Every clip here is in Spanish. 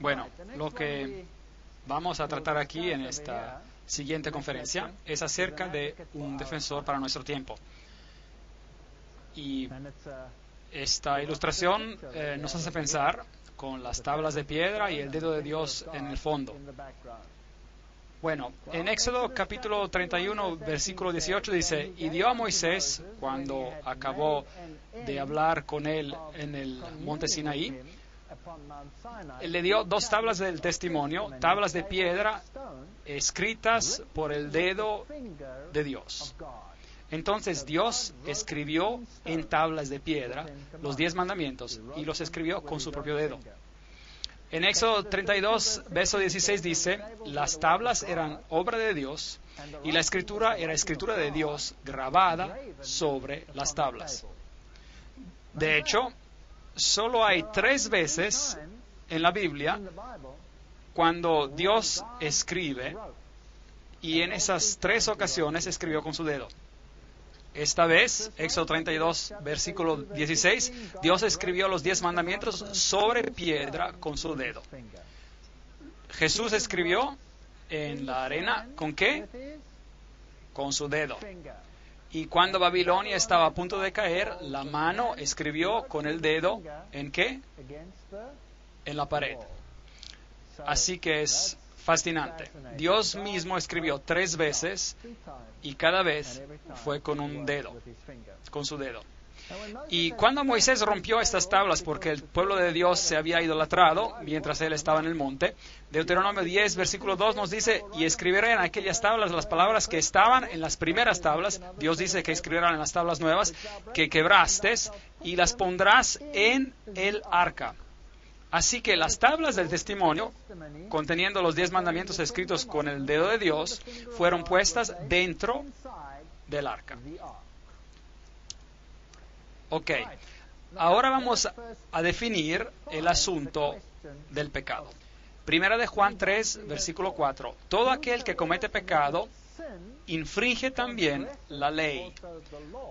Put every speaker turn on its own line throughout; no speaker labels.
Bueno, lo que vamos a tratar aquí en esta siguiente conferencia es acerca de un defensor para nuestro tiempo. Y esta ilustración nos hace pensar con las tablas de piedra y el dedo de Dios en el fondo. Bueno, en Éxodo capítulo 31, versículo 18 dice: y dio a Moisés, cuando acabó de hablar con él en el monte Sinaí, le dio 2 tablas del testimonio, tablas de piedra escritas por el dedo de Dios. Entonces Dios escribió en tablas de piedra los 10 mandamientos y los escribió con su propio dedo. En Éxodo 32, verso 16 dice: las tablas eran obra de Dios y la escritura era escritura de Dios grabada sobre las tablas. De hecho, solo hay 3 veces en la Biblia cuando Dios escribe, y en esas 3 ocasiones escribió con su dedo. Esta vez, Éxodo 32, versículo 16, Dios escribió los 10 mandamientos sobre piedra con su dedo. Jesús escribió en la arena, ¿con qué? Con su dedo. Y cuando Babilonia estaba a punto de caer, la mano escribió con el dedo, ¿en qué? En la pared. Así que es fascinante. Dios mismo escribió 3 veces y cada vez fue con un dedo, con su dedo. Y cuando Moisés rompió estas tablas porque el pueblo de Dios se había idolatrado mientras él estaba en el monte, Deuteronomio 10, versículo 2 nos dice: y escribiré en aquellas tablas las palabras que estaban en las primeras tablas. Dios dice que escribirán en las tablas nuevas que quebraste y las pondrás en el arca. Así que las tablas del testimonio, conteniendo los 10 mandamientos escritos con el dedo de Dios, fueron puestas dentro del arca. Ok, ahora vamos a definir el asunto del pecado. Primera de Juan 3, versículo 4. Todo aquel que comete pecado infringe también la ley,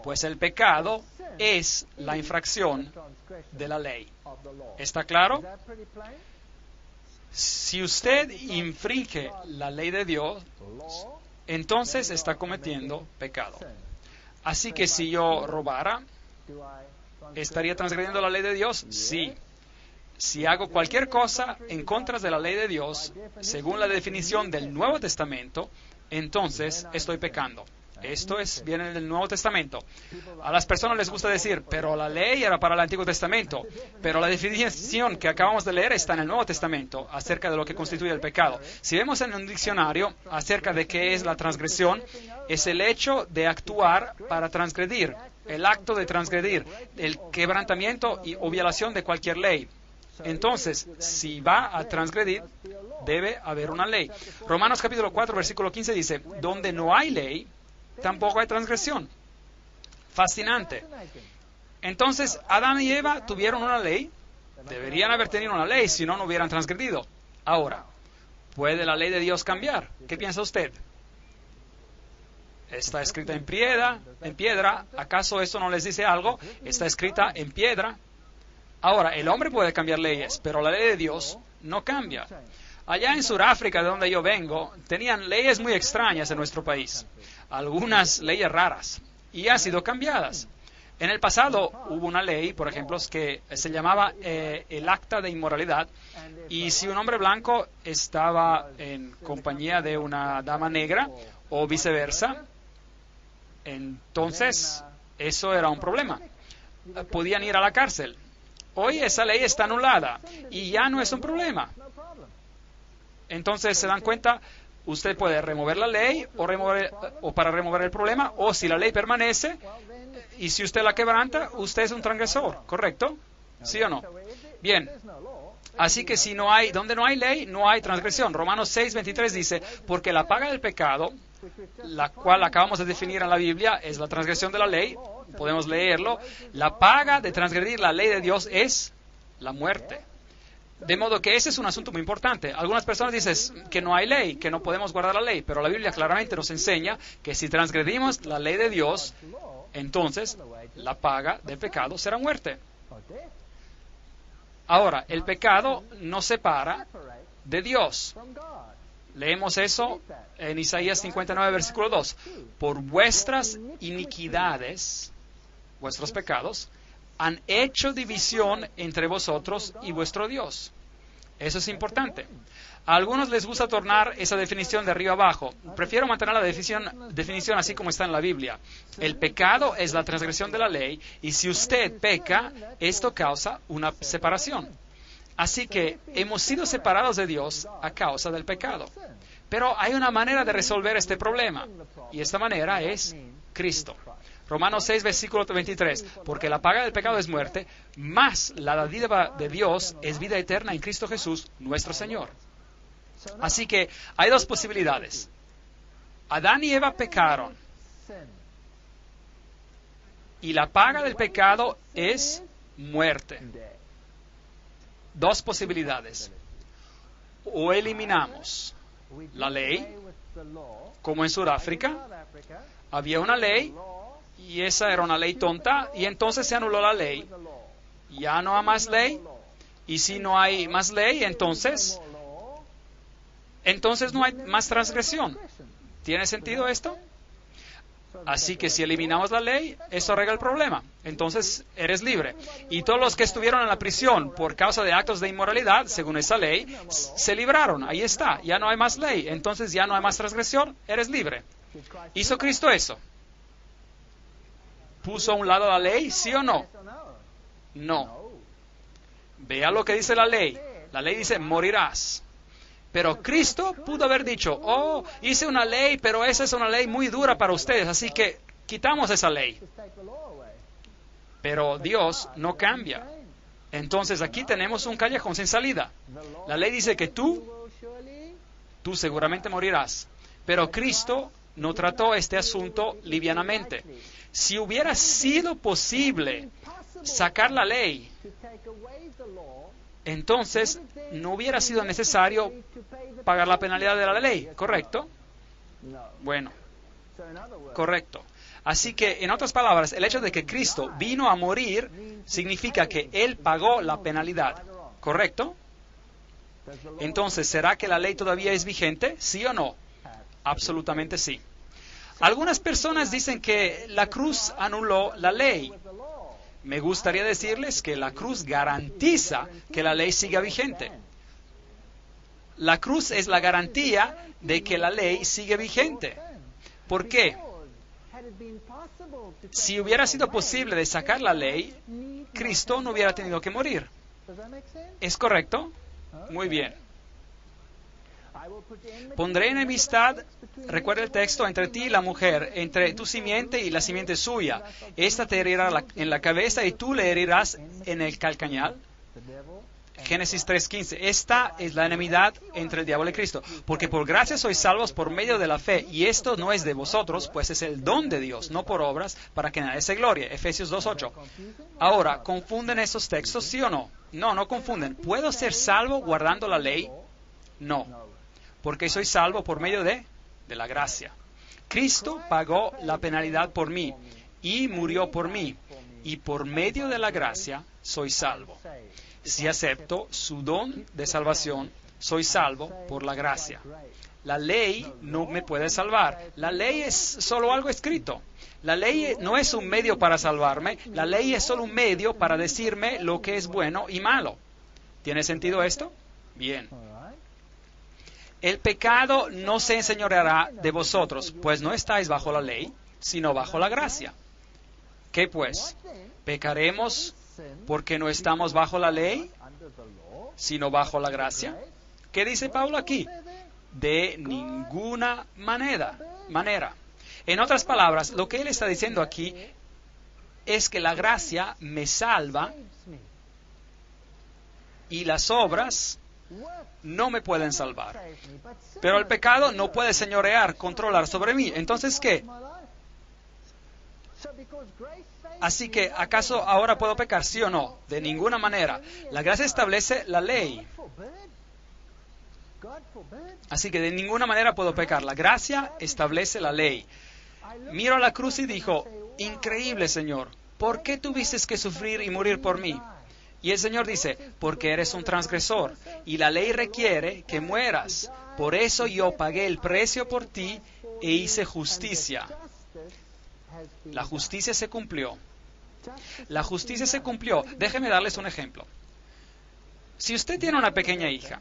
pues el pecado es la infracción de la ley. ¿Está claro? Si usted infringe la ley de Dios, entonces está cometiendo pecado. Así que si yo robara, ¿estaría transgrediendo la ley de Dios? Sí. Si hago cualquier cosa en contra de la ley de Dios, según la definición del Nuevo Testamento, entonces estoy pecando. Esto viene del Nuevo Testamento. A las personas les gusta decir, pero la ley era para el Antiguo Testamento. Pero la definición que acabamos de leer está en el Nuevo Testamento acerca de lo que constituye el pecado. Si vemos en un diccionario acerca de qué es la transgresión, es el hecho de actuar para transgredir, el acto de transgredir, el quebrantamiento o violación de cualquier ley. Entonces, si va a transgredir, debe haber una ley. Romanos capítulo 4, versículo 15 dice, donde no hay ley, tampoco hay transgresión. Fascinante. Entonces, Adán y Eva tuvieron una ley, deberían haber tenido una ley, si no, no hubieran transgredido. Ahora, ¿puede la ley de Dios cambiar? ¿Qué piensa usted? Está escrita en piedra. ¿Acaso esto no les dice algo? Está escrita en piedra. Ahora, el hombre puede cambiar leyes, pero la ley de Dios no cambia. Allá en Sudáfrica, de donde yo vengo, tenían leyes muy extrañas en nuestro país. Algunas leyes raras. Y han sido cambiadas. En el pasado hubo una ley, por ejemplo, que se llamaba el acta de inmoralidad. Y si un hombre blanco estaba en compañía de una dama negra o viceversa, entonces eso era un problema. Podían ir a la cárcel. Hoy esa ley está anulada y ya no es un problema. Entonces se dan cuenta, usted puede remover la ley o para remover el problema, o si la ley permanece y si usted la quebranta, usted es un transgresor, ¿correcto? ¿Sí o no? Bien. Así que donde no hay ley, no hay transgresión. Romanos 6:23 dice, porque la paga del pecado, la cual acabamos de definir en la Biblia, es la transgresión de la ley. Podemos leerlo. La paga de transgredir la ley de Dios es la muerte. De modo que ese es un asunto muy importante. Algunas personas dicen que no hay ley, que no podemos guardar la ley, pero la Biblia claramente nos enseña que si transgredimos la ley de Dios, entonces la paga del pecado será muerte. Ahora, el pecado nos separa de Dios. Leemos eso en Isaías 59, versículo 2. Por vuestras iniquidades, vuestros pecados, han hecho división entre vosotros y vuestro Dios. Eso es importante. A algunos les gusta tornar esa definición de arriba abajo. Prefiero mantener la definición así como está en la Biblia. El pecado es la transgresión de la ley, y si usted peca, esto causa una separación. Así que hemos sido separados de Dios a causa del pecado. Pero hay una manera de resolver este problema, y esta manera es Cristo. Romanos 6, versículo 23, porque la paga del pecado es muerte, mas la dádiva de Dios es vida eterna en Cristo Jesús, nuestro Señor. Así que hay dos posibilidades. Adán y Eva pecaron, y la paga del pecado es muerte. Dos posibilidades. O eliminamos la ley, como en Sudáfrica, había una ley, y esa era una ley tonta, y entonces se anuló la ley. Ya no hay más ley, y si no hay más ley, entonces no hay más transgresión. ¿Tiene sentido esto? Así que si eliminamos la ley, eso arregla el problema. Entonces eres libre. Y todos los que estuvieron en la prisión por causa de actos de inmoralidad, según esa ley, se libraron. Ahí está. Ya no hay más ley. Entonces ya no hay más transgresión. Eres libre. ¿Hizo Cristo eso? ¿Puso a un lado la ley? ¿Sí o no? No. Vea lo que dice la ley. La ley dice, morirás. Pero Cristo pudo haber dicho, oh, hice una ley, pero esa es una ley muy dura para ustedes, así que quitamos esa ley. Pero Dios no cambia. Entonces aquí tenemos un callejón sin salida. La ley dice que tú seguramente morirás. Pero Cristo no trató este asunto livianamente. Si hubiera sido posible sacar la ley, entonces no hubiera sido necesario pagar la penalidad de la ley, ¿correcto? Bueno, correcto. Así que, en otras palabras, el hecho de que Cristo vino a morir significa que Él pagó la penalidad, ¿correcto? Entonces, ¿será que la ley todavía es vigente? ¿Sí o no? Absolutamente sí. Algunas personas dicen que la cruz anuló la ley. Me gustaría decirles que la cruz garantiza que la ley siga vigente. La cruz es la garantía de que la ley sigue vigente. ¿Por qué? Si hubiera sido posible de sacar la ley, Cristo no hubiera tenido que morir. ¿Es correcto? Muy bien. Pondré enemistad, recuerda el texto, entre ti y la mujer, entre tu simiente y la simiente suya. Esta te herirá en la cabeza y tú le herirás en el calcañal. Génesis 3:15. Esta es la enemistad entre el diablo y Cristo, porque por gracia sois salvos por medio de la fe, y esto no es de vosotros, pues es el don de Dios, no por obras, para que nadie se glorie. Efesios 2:8. Ahora, ¿confunden estos textos, sí o no? No, no confunden. ¿Puedo ser salvo guardando la ley? No, porque soy salvo por medio de la gracia. Cristo pagó la penalidad por mí y murió por mí, y por medio de la gracia soy salvo. Si acepto su don de salvación, soy salvo por la gracia. La ley no me puede salvar. La ley es solo algo escrito. La ley no es un medio para salvarme. La ley es solo un medio para decirme lo que es bueno y malo. ¿Tiene sentido esto? Bien. El pecado no se enseñoreará de vosotros, pues no estáis bajo la ley, sino bajo la gracia. ¿Qué pues? ¿Pecaremos porque no estamos bajo la ley, sino bajo la gracia? ¿Qué dice Pablo aquí? De ninguna manera. En otras palabras, lo que él está diciendo aquí es que la gracia me salva y las obras no me pueden salvar. Pero el pecado no puede señorear, controlar sobre mí. Entonces, ¿qué? Así que, ¿acaso ahora puedo pecar, sí o no? De ninguna manera. La gracia establece la ley. Así que de ninguna manera puedo pecar. La gracia establece la ley. Miro a la cruz y dijo, increíble, Señor, ¿por qué tuviste que sufrir y morir por mí? Y el Señor dice, porque eres un transgresor, y la ley requiere que mueras. Por eso yo pagué el precio por ti e hice justicia. La justicia se cumplió. La justicia se cumplió. Déjenme darles un ejemplo. Si usted tiene una pequeña hija,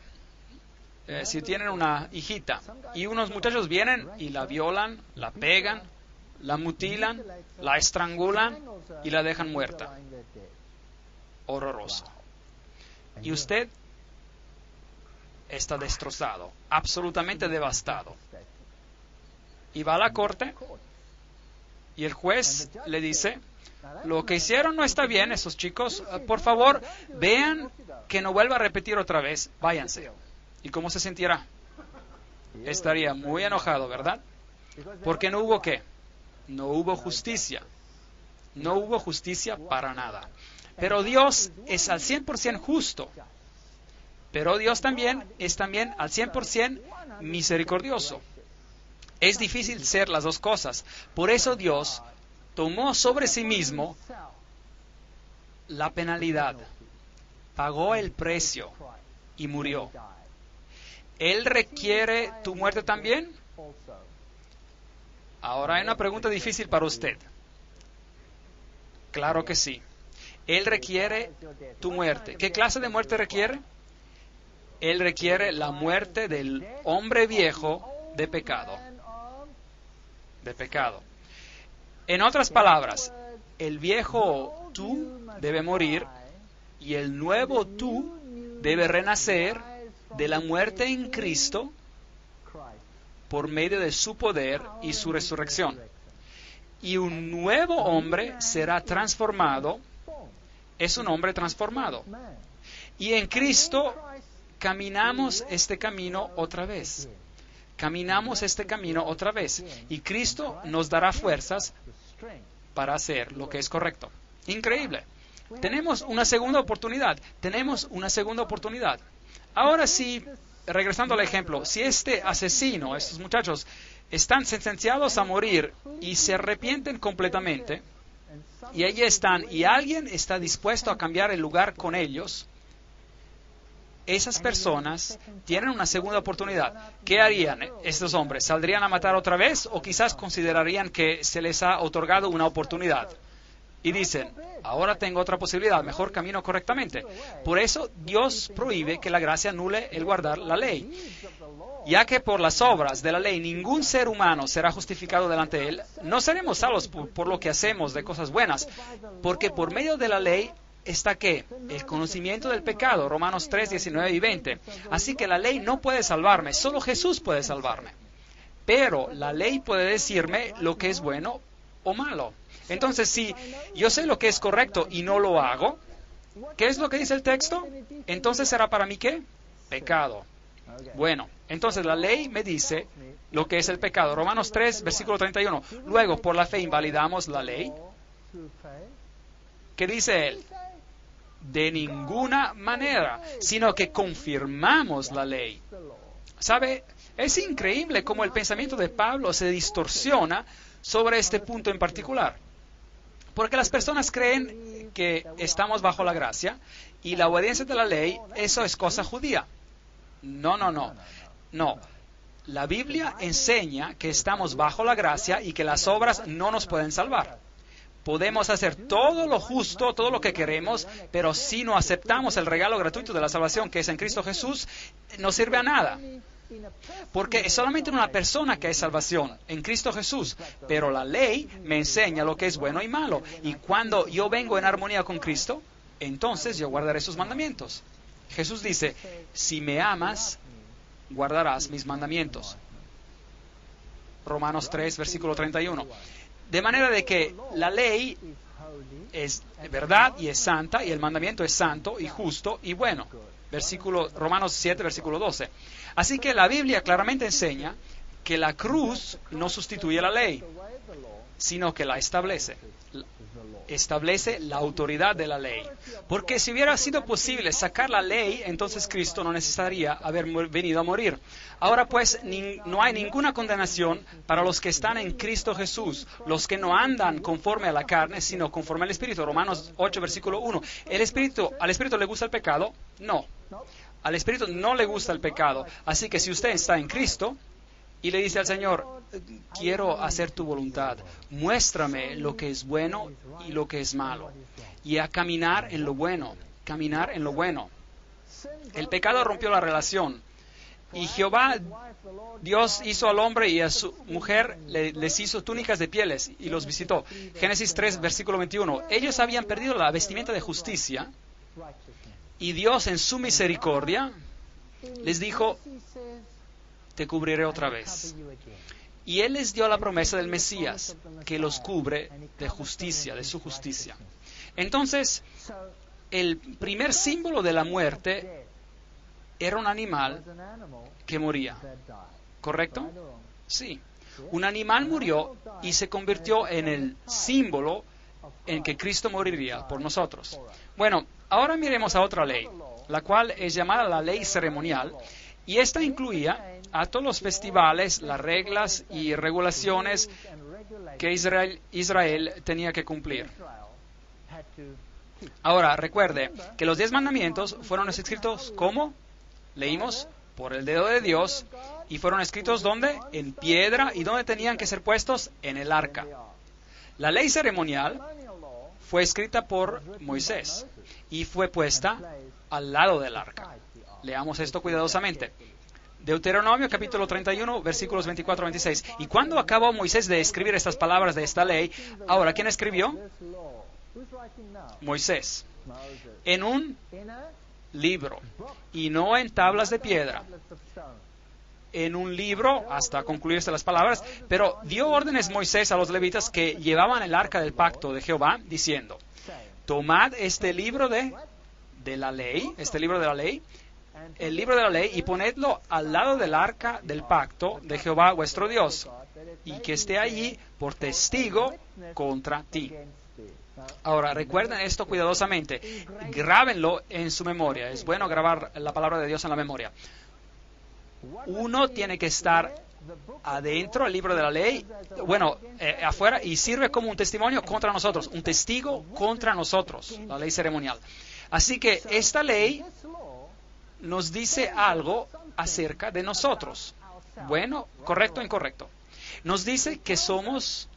si tienen una hijita, y unos muchachos vienen y la violan, la pegan, la mutilan, la estrangulan y la dejan muerta. Horroroso. Y usted está destrozado, absolutamente devastado. Y va a la corte y el juez le dice, lo que hicieron no está bien, esos chicos, por favor, vean que no vuelva a repetir otra vez, váyanse. ¿Y cómo se sentirá? Estaría muy enojado, ¿verdad? Porque no hubo ¿qué? No hubo justicia. No hubo justicia para nada. Pero Dios es al 100% justo. Pero Dios también es también al 100% misericordioso. Es difícil ser las dos cosas. Por eso Dios tomó sobre sí mismo la penalidad, pagó el precio y murió. ¿Él requiere tu muerte también? Ahora hay una pregunta difícil para usted. Claro que sí. Él requiere tu muerte. ¿Qué clase de muerte requiere? Él requiere la muerte del hombre viejo de pecado. De pecado. En otras palabras, el viejo tú debe morir y el nuevo tú debe renacer de la muerte en Cristo por medio de su poder y su resurrección. Y un nuevo hombre será transformado, es un hombre transformado. Y en Cristo caminamos este camino otra vez. Caminamos este camino otra vez. Y Cristo nos dará fuerzas para hacer lo que es correcto. Increíble. Tenemos una segunda oportunidad. Tenemos una segunda oportunidad. Ahora sí, regresando al ejemplo, si este asesino, estos muchachos, están sentenciados a morir y se arrepienten completamente, y allí están, y alguien está dispuesto a cambiar el lugar con ellos, esas personas tienen una segunda oportunidad. ¿Qué harían estos hombres? ¿Saldrían a matar otra vez o quizás considerarían que se les ha otorgado una oportunidad? Y dicen, ahora tengo otra posibilidad, mejor camino correctamente. Por eso Dios prohíbe que la gracia anule el guardar la ley. Ya que por las obras de la ley ningún ser humano será justificado delante de él, no seremos salvos por lo que hacemos de cosas buenas, porque por medio de la ley está ¿qué? El conocimiento del pecado, Romanos 3, 19 y 20. Así que la ley no puede salvarme, solo Jesús puede salvarme. Pero la ley puede decirme lo que es bueno o malo. Entonces, si yo sé lo que es correcto y no lo hago, ¿Qué es lo que dice el texto? Entonces será para mí ¿qué? Pecado. Bueno, entonces la ley me dice lo que es el pecado. Romanos 3, versículo 31. Luego, por la fe invalidamos la ley. ¿Qué dice él? De ninguna manera, sino que confirmamos la ley. ¿Sabe? Es increíble cómo el pensamiento de Pablo se distorsiona sobre este punto en particular. Porque las personas creen que estamos bajo la gracia y la obediencia de la ley, eso es cosa judía. No. La Biblia enseña que estamos bajo la gracia y que las obras no nos pueden salvar. Podemos hacer todo lo justo, todo lo que queremos, pero si no aceptamos el regalo gratuito de la salvación que es en Cristo Jesús, no sirve a nada. Porque es solamente en una persona que hay salvación, en Cristo Jesús. Pero la ley me enseña lo que es bueno y malo. Y cuando yo vengo en armonía con Cristo, entonces yo guardaré sus mandamientos. Jesús dice, si me amas, guardarás mis mandamientos. Romanos 3, versículo 31. De manera de que la ley es verdad y es santa, y el mandamiento es santo y justo y bueno. Romanos 7, versículo 12. Así que la Biblia claramente enseña que la cruz no sustituye la ley, sino que la establece. Establece la autoridad de la ley. Porque si hubiera sido posible sacar la ley, entonces Cristo no necesitaría haber venido a morir. Ahora pues, no hay ninguna condenación para los que están en Cristo Jesús, los que no andan conforme a la carne, sino conforme al Espíritu. Romanos 8, versículo 1. ¿Al Espíritu le gusta el pecado? No. Al Espíritu no le gusta el pecado. Así que si usted está en Cristo y le dice al Señor, quiero hacer tu voluntad, muéstrame lo que es bueno y lo que es malo, y a caminar en lo bueno, caminar en lo bueno. El pecado rompió la relación, y Jehová, Dios hizo al hombre y a su mujer, les hizo túnicas de pieles y los visitó. Génesis 3, versículo 21. Ellos habían perdido la vestimenta de justicia, y Dios en su misericordia les dijo, te cubriré otra vez. Y Él les dio la promesa del Mesías, que los cubre de justicia, de su justicia. Entonces, el primer símbolo de la muerte era un animal que moría. ¿Correcto? Sí. Un animal murió y se convirtió en el símbolo en que Cristo moriría por nosotros. Bueno, ahora miremos a otra ley, la cual es llamada la ley ceremonial, y esta incluía a todos los festivales, las reglas y regulaciones que Israel tenía que cumplir. Ahora, recuerde que los 10 mandamientos fueron escritos, ¿cómo? Leímos, por el dedo de Dios, y fueron escritos, ¿dónde? En piedra, y ¿dónde tenían que ser puestos? En el arca. La ley ceremonial fue escrita por Moisés, y fue puesta al lado del arca. Leamos esto cuidadosamente. Deuteronomio capítulo 31, versículos 24-26. Y cuando acabó Moisés de escribir estas palabras de esta ley, ahora, ¿quién escribió? Moisés. En un libro, y no en tablas de piedra. En un libro, hasta concluirse las palabras, pero dio órdenes Moisés a los levitas que llevaban el arca del pacto de Jehová, diciendo, tomad este libro de la ley, el libro de la ley, y ponedlo al lado del arca del pacto de Jehová vuestro Dios, y que esté allí por testigo contra ti. Ahora, recuerden esto cuidadosamente, grábenlo en su memoria. Es bueno grabar la palabra de Dios en la memoria. Uno tiene que estar adentro del libro de la ley, afuera, y sirve como un testimonio contra nosotros, un testigo contra nosotros, la ley ceremonial. Así que esta ley nos dice algo acerca de nosotros. Bueno, correcto o incorrecto. Nos dice que somos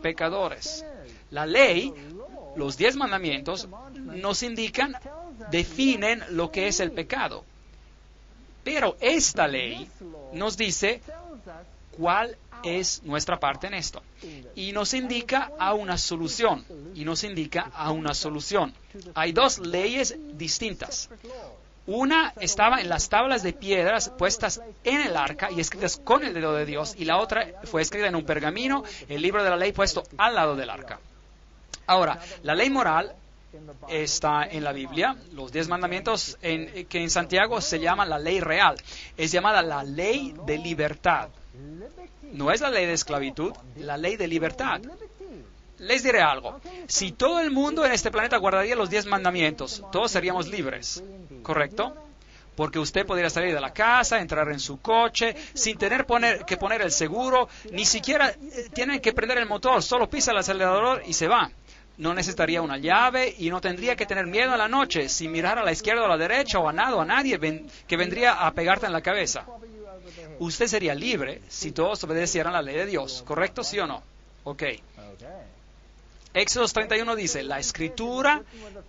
pecadores. La ley, los 10 mandamientos, nos indican, definen lo que es el pecado. Pero esta ley nos dice cuál es nuestra parte en esto. Y nos indica a una solución. Hay 2 leyes distintas. Una estaba en las tablas de piedras puestas en el arca y escritas con el dedo de Dios, y la otra fue escrita en un pergamino, el libro de la ley puesto al lado del arca. Ahora, la ley moral está en la Biblia, los 10 mandamientos, que en Santiago se llama la ley real. Es llamada la ley de libertad. No es la ley de esclavitud, la ley de libertad. Les diré algo. Si todo el mundo en este planeta guardaría los 10 mandamientos, todos seríamos libres, ¿correcto? Porque usted podría salir de la casa, entrar en su coche, sin tener que poner el seguro, ni siquiera tienen que prender el motor, solo pisa el acelerador y se va. No necesitaría una llave y no tendría que tener miedo a la noche sin mirar a la izquierda o a la derecha o a nada o a nadie que vendría a pegarte en la cabeza. Usted sería libre si todos obedecieran la ley de Dios, ¿correcto? ¿Sí o no? Ok. Éxodo 31 dice, la escritura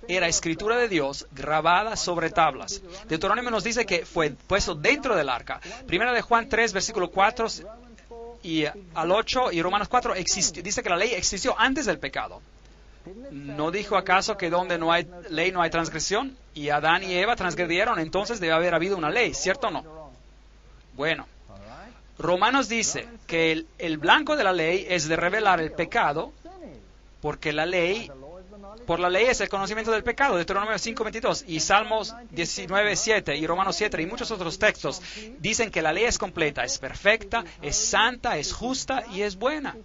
era escritura de Dios grabada sobre tablas. Deuteronomio nos dice que fue puesto dentro del arca. Primera de Juan 3, versículo 4 y al 8 y Romanos 4 dice que la ley existió antes del pecado. ¿No dijo acaso que donde no hay ley no hay transgresión? Y Adán y Eva transgredieron, entonces debe haber habido una ley, ¿cierto o no? Bueno, Romanos dice que el blanco de la ley es de revelar el pecado, porque por la ley es el conocimiento del pecado, Deuteronomio 5:22, y Salmos 19:7, y Romanos 7, y muchos otros textos dicen que la ley es completa, es perfecta, es santa, es justa y es buena.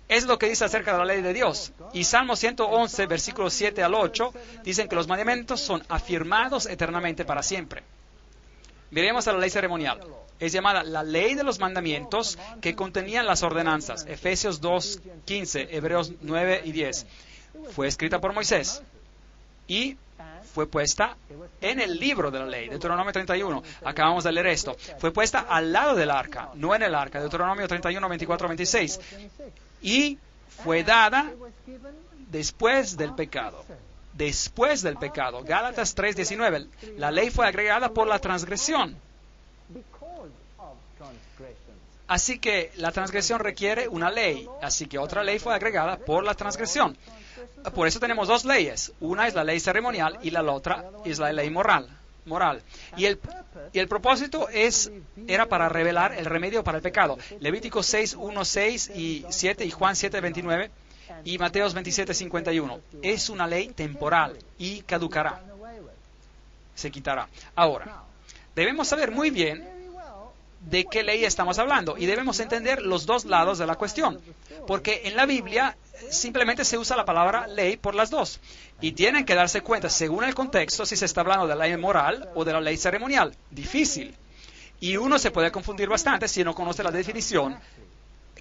Es lo que dice acerca de la ley de Dios. Y Salmo 111, versículos 7 al 8, dicen que los mandamientos son afirmados eternamente para siempre. Miremos a la ley ceremonial. Es llamada la ley de los mandamientos que contenían las ordenanzas. Efesios 2:15, Hebreos 9 y 10. Fue escrita por Moisés y fue puesta en el libro de la ley, Deuteronomio 31. Acabamos de leer esto. Fue puesta al lado del arca, no en el arca, Deuteronomio 31, 24, 26. Y fue dada después del pecado. Después del pecado. Gálatas 3:19. La ley fue agregada por la transgresión. Así que la transgresión requiere una ley. Así que otra ley fue agregada por la transgresión. Por eso tenemos dos leyes. Una es la ley ceremonial y la otra es la ley moral. Y el propósito era para revelar el remedio para el pecado. Levítico 6, 1, 6 y 7 y Juan 7, 29 y Mateos 27, 51. Es una ley temporal y caducará. Se quitará. Ahora, debemos saber muy bien de qué ley estamos hablando y debemos entender los dos lados de la cuestión. Porque en la Biblia simplemente se usa la palabra ley por las dos. Y tienen que darse cuenta, según el contexto, si se está hablando de la ley moral o de la ley ceremonial. Difícil. Y uno se puede confundir bastante si no conoce la definición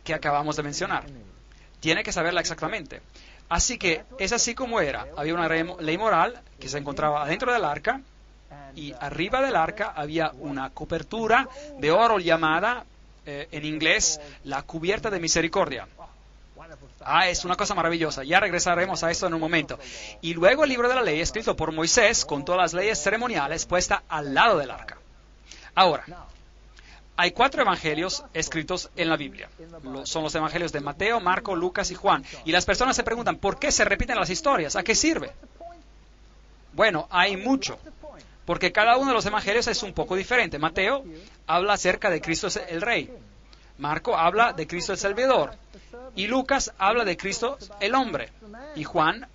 que acabamos de mencionar. Tiene que saberla exactamente. Así que es así como era. Había una ley moral que se encontraba adentro del arca y arriba del arca había una cobertura de oro llamada, en inglés, la cubierta de misericordia. Es una cosa maravillosa. Ya regresaremos a esto en un momento. Y luego el libro de la ley, escrito por Moisés, con todas las leyes ceremoniales, puesta al lado del arca. Ahora, hay 4 evangelios escritos en la Biblia. Son los evangelios de Mateo, Marco, Lucas y Juan. Y las personas se preguntan, ¿por qué se repiten las historias? ¿A qué sirve? Bueno, hay mucho. Porque cada uno de los evangelios es un poco diferente. Mateo habla acerca de Cristo el Rey. Marco habla de Cristo el Salvador. Y Lucas habla de Cristo el hombre. Y Juan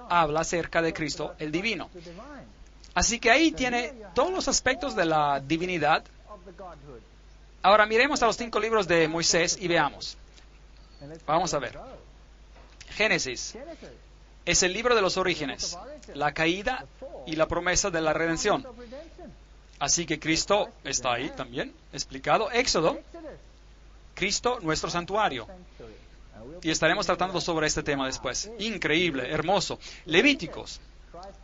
habla acerca de Cristo el divino. Así que ahí tiene todos los aspectos de la divinidad. Ahora miremos a los 5 libros de Moisés y veamos. Vamos a ver. Génesis es el libro de los orígenes, la caída y la promesa de la redención. Así que Cristo está ahí también, explicado. Éxodo, Cristo nuestro santuario. Y estaremos tratando sobre este tema después. Increíble, hermoso. Levíticos,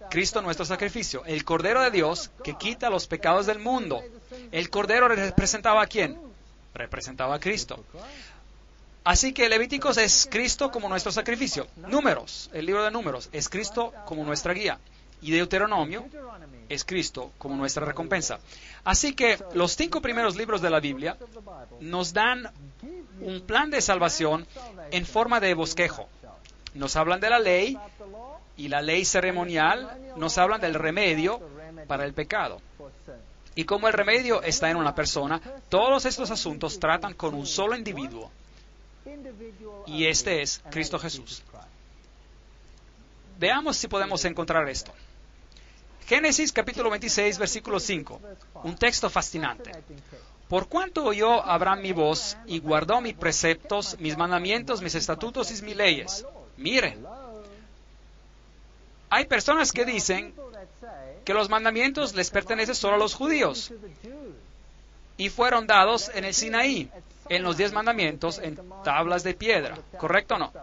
Cristo nuestro sacrificio, el Cordero de Dios que quita los pecados del mundo. ¿El Cordero representaba a quién? Representaba a Cristo. Así que Levíticos es Cristo como nuestro sacrificio. Números, el libro de Números, es Cristo como nuestra guía. Y Deuteronomio es Cristo como nuestra recompensa. Así que los 5 primeros libros de la Biblia nos dan un plan de salvación en forma de bosquejo. Nos hablan de la ley y la ley ceremonial, nos hablan del remedio para el pecado. Y como el remedio está en una persona, todos estos asuntos tratan con un solo individuo. Y este es Cristo Jesús. Veamos si podemos encontrar esto. Génesis capítulo 26, versículo 5. Un texto fascinante. Por cuanto oyó Abraham mi voz y guardó mis preceptos, mis mandamientos, mis estatutos y mis leyes. Miren, hay personas que dicen que los mandamientos les pertenecen solo a los judíos y fueron dados en el Sinaí, en los 10 mandamientos, en tablas de piedra. ¿Correcto o no?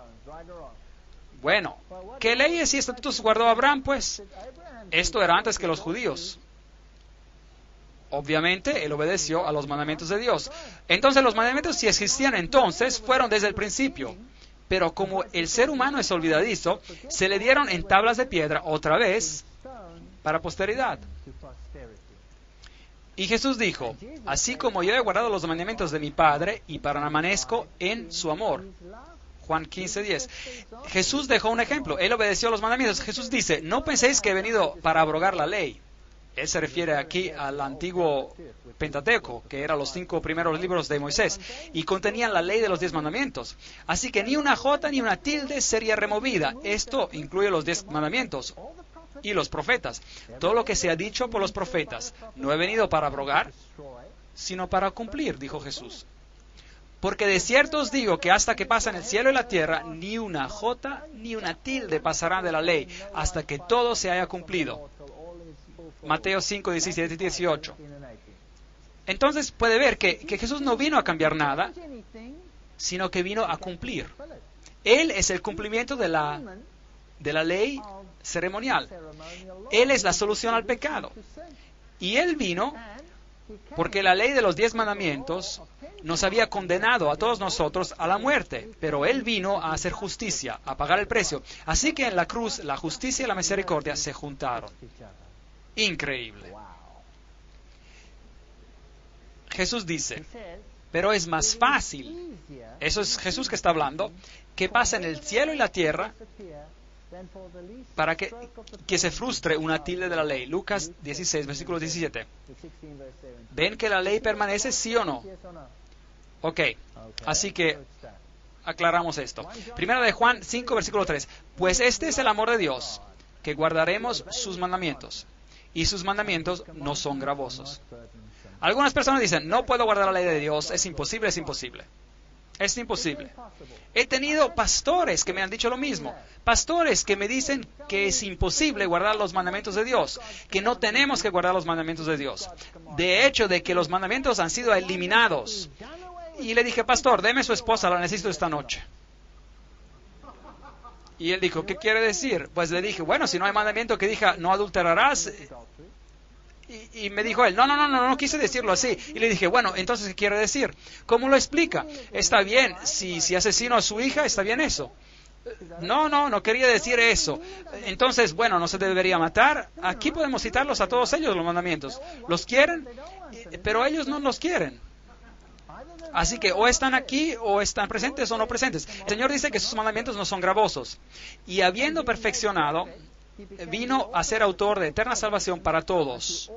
Bueno, ¿qué leyes y estatutos guardó Abraham, pues? Esto era antes que los judíos. Obviamente, él obedeció a los mandamientos de Dios. Entonces, los mandamientos, si existían entonces, fueron desde el principio. Pero como el ser humano es olvidadizo, se le dieron en tablas de piedra otra vez para posteridad. Y Jesús dijo, así como yo he guardado los mandamientos de mi Padre y permanezco en su amor. Juan 15:10. Jesús dejó un ejemplo. Él obedeció a los mandamientos. Jesús dice, no penséis que he venido para abrogar la ley. Él se refiere aquí al antiguo Pentateuco, que eran los 5 primeros libros de Moisés, y contenían la ley de los 10 mandamientos. Así que ni una jota ni una tilde sería removida. Esto incluye los 10 mandamientos y los profetas. Todo lo que se ha dicho por los profetas. No he venido para abrogar, sino para cumplir, dijo Jesús. Porque de cierto os digo que hasta que pasan el cielo y la tierra, ni una jota ni una tilde pasará de la ley, hasta que todo se haya cumplido. Mateo 5, 17 y 18. Entonces puede ver que Jesús no vino a cambiar nada, sino que vino a cumplir. Él es el cumplimiento de la ley ceremonial. Él es la solución al pecado. Y Él vino porque la ley de los 10 mandamientos nos había condenado a todos nosotros a la muerte, pero Él vino a hacer justicia, a pagar el precio. Así que en la cruz la justicia y la misericordia se juntaron. Increíble. Jesús dice, pero es más fácil, eso es Jesús que está hablando, que pase en el cielo y la tierra para que se frustre una tilde de la ley. Lucas 16, versículo 17. ¿Ven que la ley permanece, sí o no? Ok, así que aclaramos esto. Primera de Juan 5, versículo 3. Pues este es el amor de Dios, que guardaremos sus mandamientos. Y sus mandamientos no son gravosos. Algunas personas dicen, no puedo guardar la ley de Dios, es imposible, es imposible. Es imposible. He tenido pastores que me han dicho lo mismo. Pastores que me dicen que es imposible guardar los mandamientos de Dios, que no tenemos que guardar los mandamientos de Dios. De hecho, de que los mandamientos han sido eliminados. Y le dije, pastor, deme su esposa, la necesito esta noche. Y él dijo, ¿qué quiere decir? Pues le dije, bueno, si no hay mandamiento que diga, no adulterarás. Y me dijo él, no quise decirlo así. Y le dije, bueno, entonces, ¿qué quiere decir? ¿Cómo lo explica? Está bien, si asesino a su hija, está bien eso. No quería decir eso. Entonces, bueno, no se debería matar. Aquí podemos citarlos a todos ellos, los mandamientos. ¿Los quieren? Pero ellos no los quieren. Así que o están aquí, o están presentes o no presentes. El Señor dice que sus mandamientos no son gravosos. Y habiendo perfeccionado, vino a ser autor de eterna salvación para todos.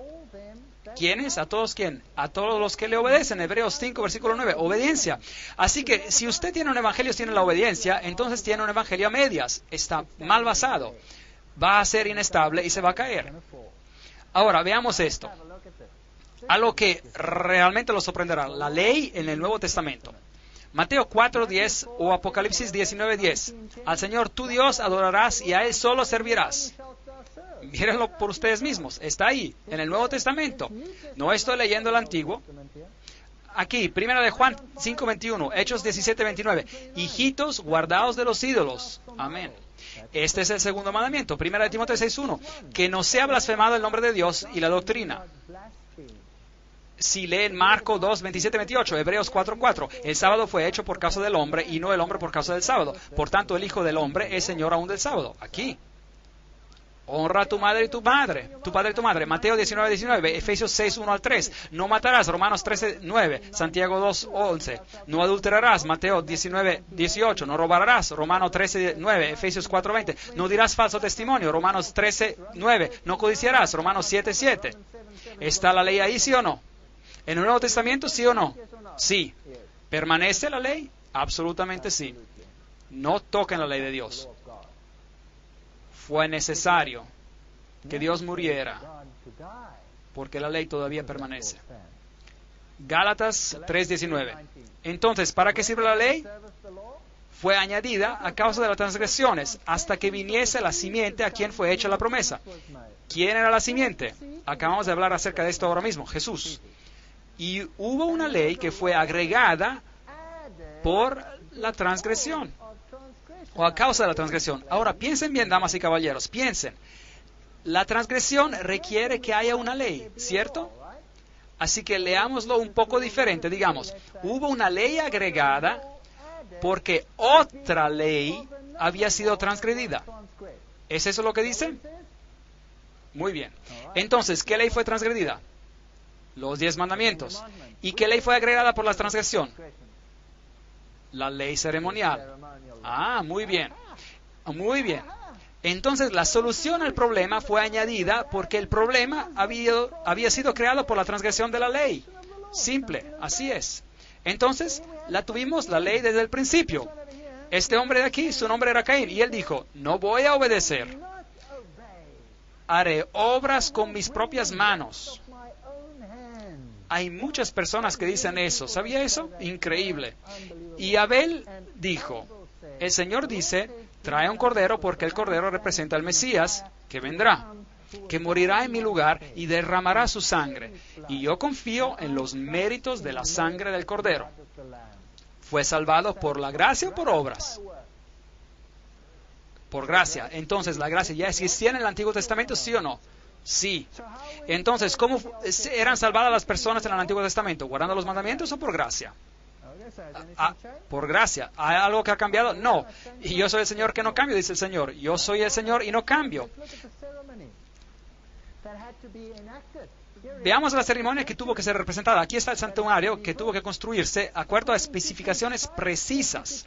¿Quiénes? ¿A todos quién? A todos los que le obedecen. Hebreos 5, versículo 9. Obediencia. Así que si usted tiene un evangelio sin la obediencia, entonces tiene un evangelio a medias. Está mal basado. Va a ser inestable y se va a caer. Ahora, veamos esto. Algo que realmente lo sorprenderá. La ley en el Nuevo Testamento. Mateo 4:10 o Apocalipsis 19:10. Al Señor tu Dios adorarás y a Él solo servirás. Mírenlo por ustedes mismos. Está ahí, en el Nuevo Testamento. No estoy leyendo el Antiguo. Aquí, primera de Juan 5:21, Hechos 17:29. Hijitos, guardaos de los ídolos. Amén. Este es el segundo mandamiento. Primera de Timoteo 6:1. Que no sea blasfemado el nombre de Dios y la doctrina. Si leen Marco 2, 27, 28, Hebreos 4:4, el sábado fue hecho por causa del hombre y no el hombre por causa del sábado. Por tanto, el Hijo del Hombre es Señor aún del sábado. Aquí. Honra a tu madre y tu padre, tu padre y tu madre. Mateo 19, 19, Efesios 6, 1 al 3. No matarás, Romanos 13, 9, Santiago 2, 11. No adulterarás, Mateo 19, 18. No robarás, Romanos 13, 9, Efesios 4, 20. No dirás falso testimonio, Romanos 13, 9. No codiciarás, Romanos 7, 7. ¿Está la ley ahí, sí o no? ¿En el Nuevo Testamento, sí o no? Sí. ¿Permanece la ley? Absolutamente sí. No toquen la ley de Dios. fue necesario que Dios muriera, porque la ley todavía permanece. Gálatas 3:19. Entonces, ¿para qué sirve la ley? Fue añadida a causa de las transgresiones, hasta que viniese la simiente a quien fue hecha la promesa. ¿Quién era la simiente? Acabamos de hablar acerca de esto ahora mismo, Jesús. Y hubo una ley que fue agregada por la transgresión, o a causa de la transgresión. Ahora, piensen bien, damas y caballeros, piensen. La transgresión requiere que haya una ley, ¿cierto? Así que leámoslo un poco diferente. Digamos, hubo una ley agregada porque otra ley había sido transgredida. ¿Es eso lo que dice? Muy bien. Entonces, ¿qué ley fue transgredida? Los 10 mandamientos. ¿Y qué ley fue agregada por la transgresión? La ley ceremonial. Ah, muy bien. Muy bien. Entonces, la solución al problema fue añadida porque el problema había sido creado por la transgresión de la ley. Simple, así es. Entonces, tuvimos la ley desde el principio. Este hombre de aquí, su nombre era Caín, y él dijo, no voy a obedecer. Haré obras con mis propias manos. Hay muchas personas que dicen eso. ¿Sabía eso? Increíble. Y Abel dijo, el Señor dice, trae un cordero porque el cordero representa al Mesías que vendrá, que morirá en mi lugar y derramará su sangre. Y yo confío en los méritos de la sangre del cordero. ¿Fue salvado por la gracia o por obras? Por gracia. Entonces, ¿la gracia ya existía en el Antiguo Testamento, sí o no? Sí. Entonces, ¿cómo eran salvadas las personas en el Antiguo Testamento? ¿Guardando los mandamientos o por gracia? Por gracia. ¿Hay algo que ha cambiado? No. Y yo soy el Señor que no cambio, dice el Señor. Yo soy el Señor y no cambio. Veamos la ceremonia que tuvo que ser representada. Aquí está el santuario que tuvo que construirse de acuerdo a especificaciones precisas.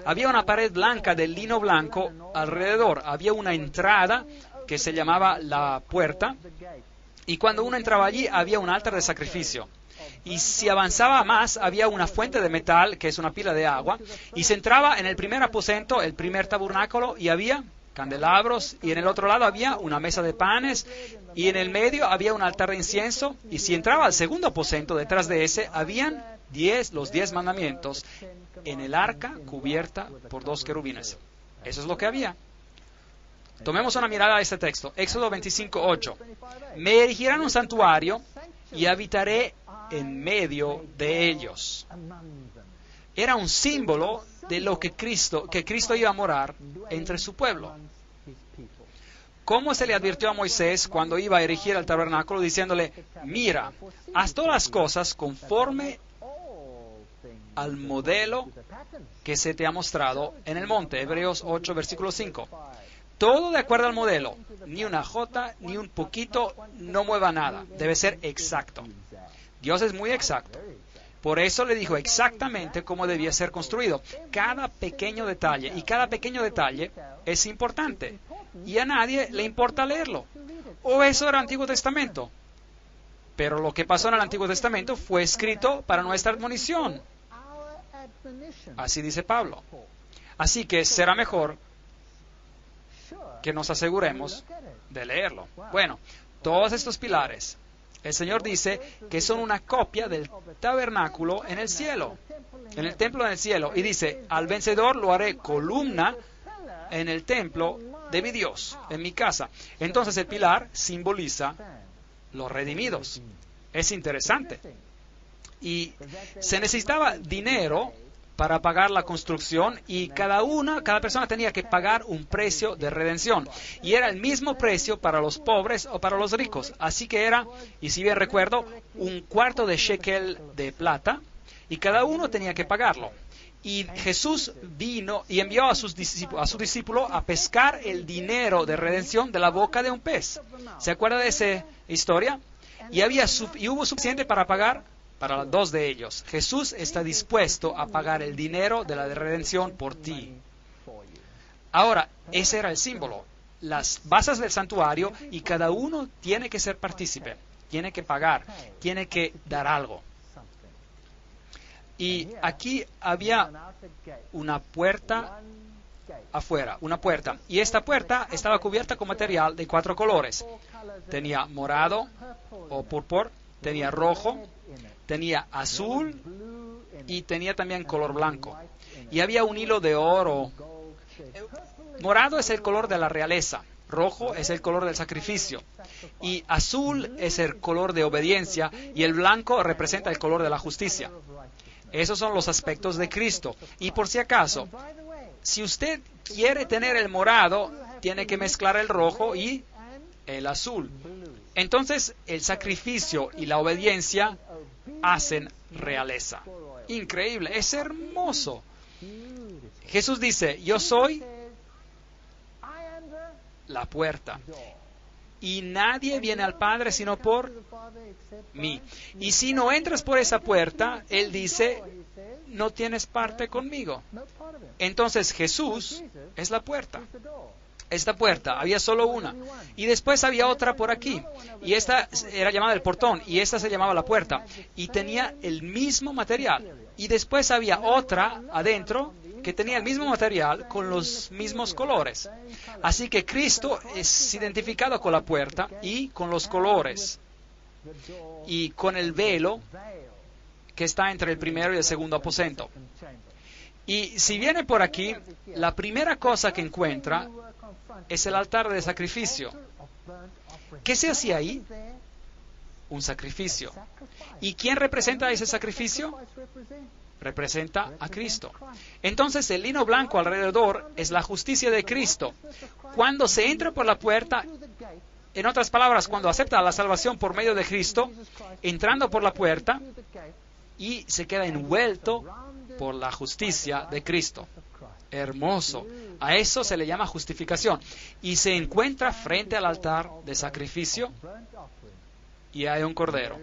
Había una pared blanca de lino blanco alrededor. Había una entrada que se llamaba la puerta. Y cuando uno entraba allí, había un altar de sacrificio. Y si avanzaba más, había una fuente de metal, que es una pila de agua. Y se entraba en el primer aposento, el primer tabernáculo, y había candelabros, y en el otro lado había una mesa de panes, y en el medio había un altar de incienso, y si entraba al segundo aposento, detrás de ese, habían los 10 mandamientos en el arca cubierta por 2 querubines. Eso es lo que había. Tomemos una mirada a este texto. Éxodo 25:8. Me erigirán un santuario y habitaré en medio de ellos. Era un símbolo de lo que Cristo iba a morar entre su pueblo. ¿Cómo se le advirtió a Moisés cuando iba a erigir el tabernáculo diciéndole, mira, haz todas las cosas conforme al modelo que se te ha mostrado en el monte? Hebreos 8, versículo 5. Todo de acuerdo al modelo, ni una jota, ni un poquito, no mueva nada. Debe ser exacto. Dios es muy exacto. Por eso le dijo exactamente cómo debía ser construido. Cada pequeño detalle, y cada pequeño detalle es importante. Y a nadie le importa leerlo. O eso era el Antiguo Testamento. Pero lo que pasó en el Antiguo Testamento fue escrito para nuestra admonición. Así dice Pablo. Así que será mejor que nos aseguremos de leerlo. Bueno, todos estos pilares, el Señor dice que son una copia del tabernáculo en el cielo, en el templo en el cielo. Y dice, al vencedor lo haré columna en el templo de mi Dios, en mi casa. Entonces el pilar simboliza los redimidos. Es interesante. Y se necesitaba dinero para pagar la construcción, y cada persona tenía que pagar un precio de redención. Y era el mismo precio para los pobres o para los ricos. Así que era, y si bien recuerdo, un cuarto de shekel de plata, y cada uno tenía que pagarlo. Y Jesús vino y envió a su discípulo a pescar el dinero de redención de la boca de un pez. ¿Se acuerda de esa historia? Y hubo suficiente para pagar para 2 de ellos. Jesús está dispuesto a pagar el dinero de la redención por ti. Ahora, ese era el símbolo. Las bases del santuario, y cada uno tiene que ser partícipe, tiene que pagar, tiene que dar algo. Y aquí había una puerta afuera, una puerta. Y esta puerta estaba cubierta con material de 4 colores. Tenía morado o púrpura, tenía rojo, tenía azul y tenía también color blanco. Y había un hilo de oro. Morado es el color de la realeza, rojo es el color del sacrificio, y azul es el color de obediencia, y el blanco representa el color de la justicia. Esos son los aspectos de Cristo. Y por si acaso, si usted quiere tener el morado, tiene que mezclar el rojo y el azul. Entonces, el sacrificio y la obediencia hacen realeza. Increíble, es hermoso. Jesús dice, yo soy la puerta, y nadie viene al Padre sino por mí. Y si no entras por esa puerta, Él dice, no tienes parte conmigo. Entonces Jesús es la puerta. Esta puerta, había solo una. Y después había otra por aquí. Y esta era llamada el portón. Y esta se llamaba la puerta. Y tenía el mismo material. Y después había otra adentro que tenía el mismo material con los mismos colores. Así que Cristo es identificado con la puerta y con los colores. Y con el velo que está entre el primero y el segundo aposento. Y si viene por aquí, la primera cosa que encuentra es el altar de sacrificio. ¿Qué se hacía ahí? Un sacrificio. ¿Y quién representa ese sacrificio? Representa a Cristo. Entonces el lino blanco alrededor es la justicia de Cristo. Cuando se entra por la puerta, en otras palabras, cuando acepta la salvación por medio de Cristo, entrando por la puerta, y se queda envuelto por la justicia de Cristo. Hermoso. A eso se le llama justificación. Y se encuentra frente al altar de sacrificio y hay un cordero.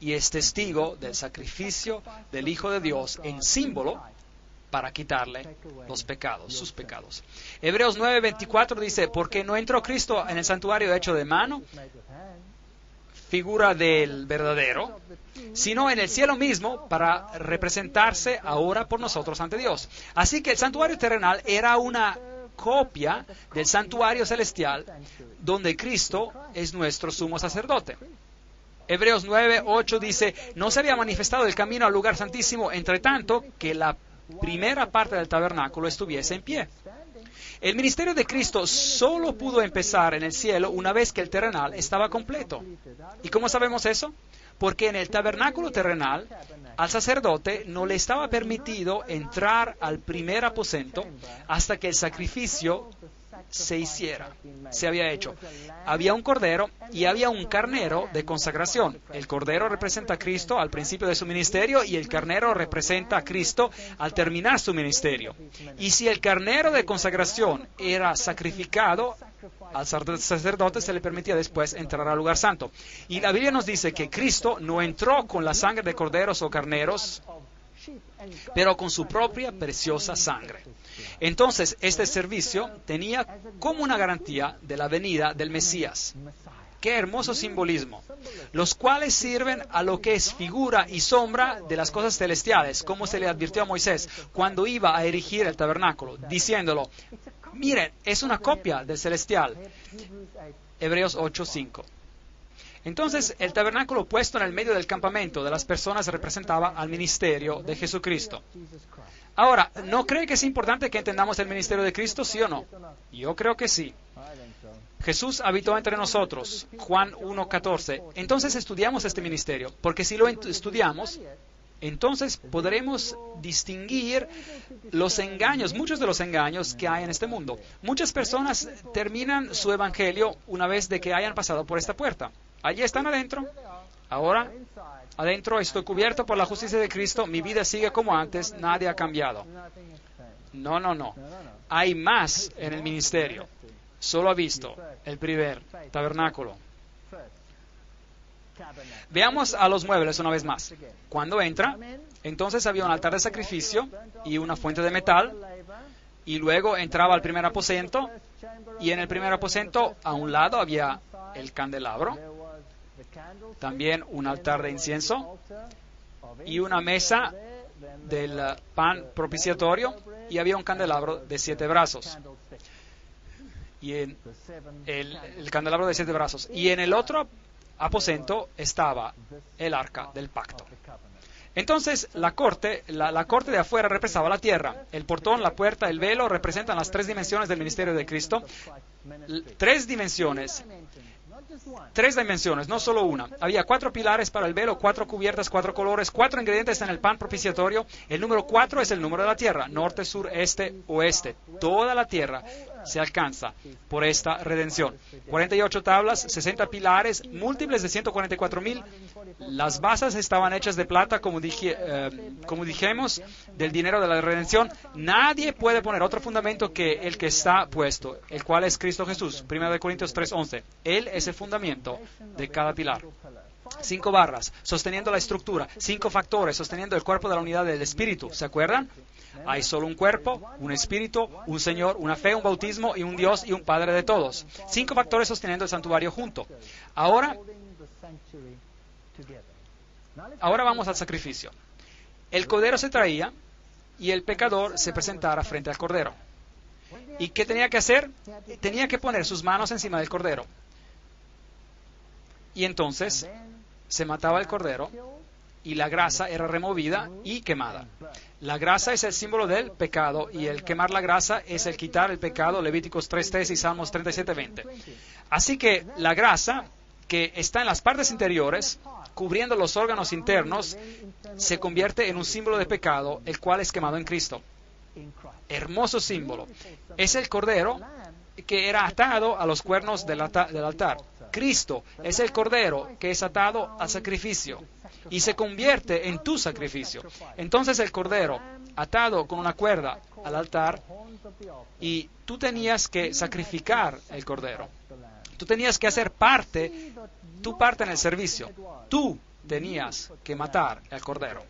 Y es testigo del sacrificio del Hijo de Dios en símbolo para quitarle los pecados, sus pecados. Hebreos 9:24 dice, porque no entró Cristo en el santuario hecho de mano, figura del verdadero, sino en el cielo mismo para representarse ahora por nosotros ante Dios. Así que el santuario terrenal era una copia del santuario celestial donde Cristo es nuestro sumo sacerdote. Hebreos 9:8 dice, no se había manifestado el camino al lugar santísimo entre tanto que la primera parte del tabernáculo estuviese en pie. El ministerio de Cristo solo pudo empezar en el cielo una vez que el terrenal estaba completo. ¿Y cómo sabemos eso? Porque en el tabernáculo terrenal, al sacerdote no le estaba permitido entrar al primer aposento hasta que el sacrificio se había hecho. Había un cordero y había un carnero de consagración. El cordero representa a Cristo al principio de su ministerio y el carnero representa a Cristo al terminar su ministerio. Y si el carnero de consagración era sacrificado, al sacerdote se le permitía después entrar al lugar santo. Y la Biblia nos dice que Cristo no entró con la sangre de corderos o carneros, pero con su propia preciosa sangre. Entonces, este servicio tenía como una garantía de la venida del Mesías. ¡Qué hermoso simbolismo! Los cuales sirven a lo que es figura y sombra de las cosas celestiales, como se le advirtió a Moisés cuando iba a erigir el tabernáculo, diciéndolo, miren, es una copia del celestial. Hebreos 8:5. Entonces, el tabernáculo puesto en el medio del campamento de las personas representaba al ministerio de Jesucristo. Ahora, ¿no cree que es importante que entendamos el ministerio de Cristo, sí o no? Yo creo que sí. Jesús habitó entre nosotros, Juan 1:14. Entonces estudiamos este ministerio, porque si lo estudiamos, entonces podremos distinguir los engaños, muchos de los engaños que hay en este mundo. Muchas personas terminan su evangelio una vez de que hayan pasado por esta puerta. Allí están adentro. Ahora, adentro estoy cubierto por la justicia de Cristo, mi vida sigue como antes, nadie ha cambiado. No. Hay más en el ministerio. Solo ha visto el primer tabernáculo. Veamos a los muebles una vez más. Cuando entra, entonces había un altar de sacrificio y una fuente de metal, y luego entraba al primer aposento, y en el primer aposento a un lado había el candelabro, también un altar de incienso y una mesa del pan propiciatorio y había un candelabro de 7 brazos. Y en el candelabro de 7 brazos. Y en el otro aposento estaba el arca del pacto. Entonces, la corte de afuera representaba la tierra. El portón, la puerta, el velo representan las 3 dimensiones del ministerio de Cristo. 3 dimensiones. 3 dimensiones, no solo una. Había 4 pilares para el velo, 4 cubiertas, 4 colores, 4 ingredientes en el pan propiciatorio. El número 4 es el número de la tierra, norte, sur, este, oeste. Toda la tierra se alcanza por esta redención. 48 tablas, 60 pilares, múltiples de 144,000. Las basas estaban hechas de plata, como dijimos, del dinero de la redención. Nadie puede poner otro fundamento que el que está puesto, el cual es Cristo Jesús. 1 Corintios 3:11. Él es el fundamento de cada pilar. 5 barras sosteniendo la estructura, 5 factores sosteniendo el cuerpo de la unidad del Espíritu. ¿Se acuerdan? Hay solo un cuerpo, un Espíritu, un Señor, una fe, un bautismo y un Dios y un Padre de todos. 5 factores sosteniendo el santuario junto. Ahora vamos al sacrificio. El cordero se traía y el pecador se presentara frente al cordero. ¿Y qué tenía que hacer? Tenía que poner sus manos encima del cordero. Y entonces se mataba el cordero y la grasa era removida y quemada. La grasa es el símbolo del pecado y el quemar la grasa es el quitar el pecado, Levíticos 3:3 y Salmos 37:20. Así que la grasa que está en las partes interiores, cubriendo los órganos internos, se convierte en un símbolo de pecado, el cual es quemado en Cristo. Hermoso símbolo. Es el cordero que era atado a los cuernos del altar. Cristo es el cordero que es atado al sacrificio y se convierte en tu sacrificio. Entonces el cordero atado con una cuerda al altar y tú tenías que sacrificar el cordero. Tú tenías que hacer tu parte en el servicio. Tú tenías que matar al cordero.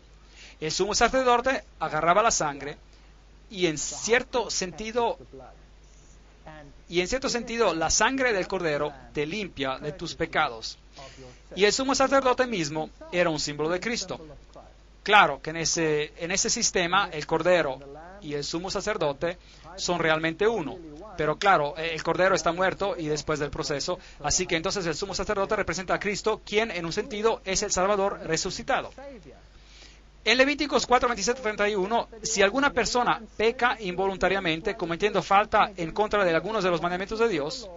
El sumo sacerdote agarraba la sangre y en cierto sentido la sangre del cordero te limpia de tus pecados. Y el sumo sacerdote mismo era un símbolo de Cristo. Claro que en ese sistema el cordero y el sumo sacerdote son realmente uno. Pero claro, el cordero está muerto y después del proceso. Así que entonces el sumo sacerdote representa a Cristo, quien en un sentido es el Salvador resucitado. En Levíticos 4:27-31, si alguna persona peca involuntariamente, cometiendo falta en contra de algunos de los mandamientos de Dios,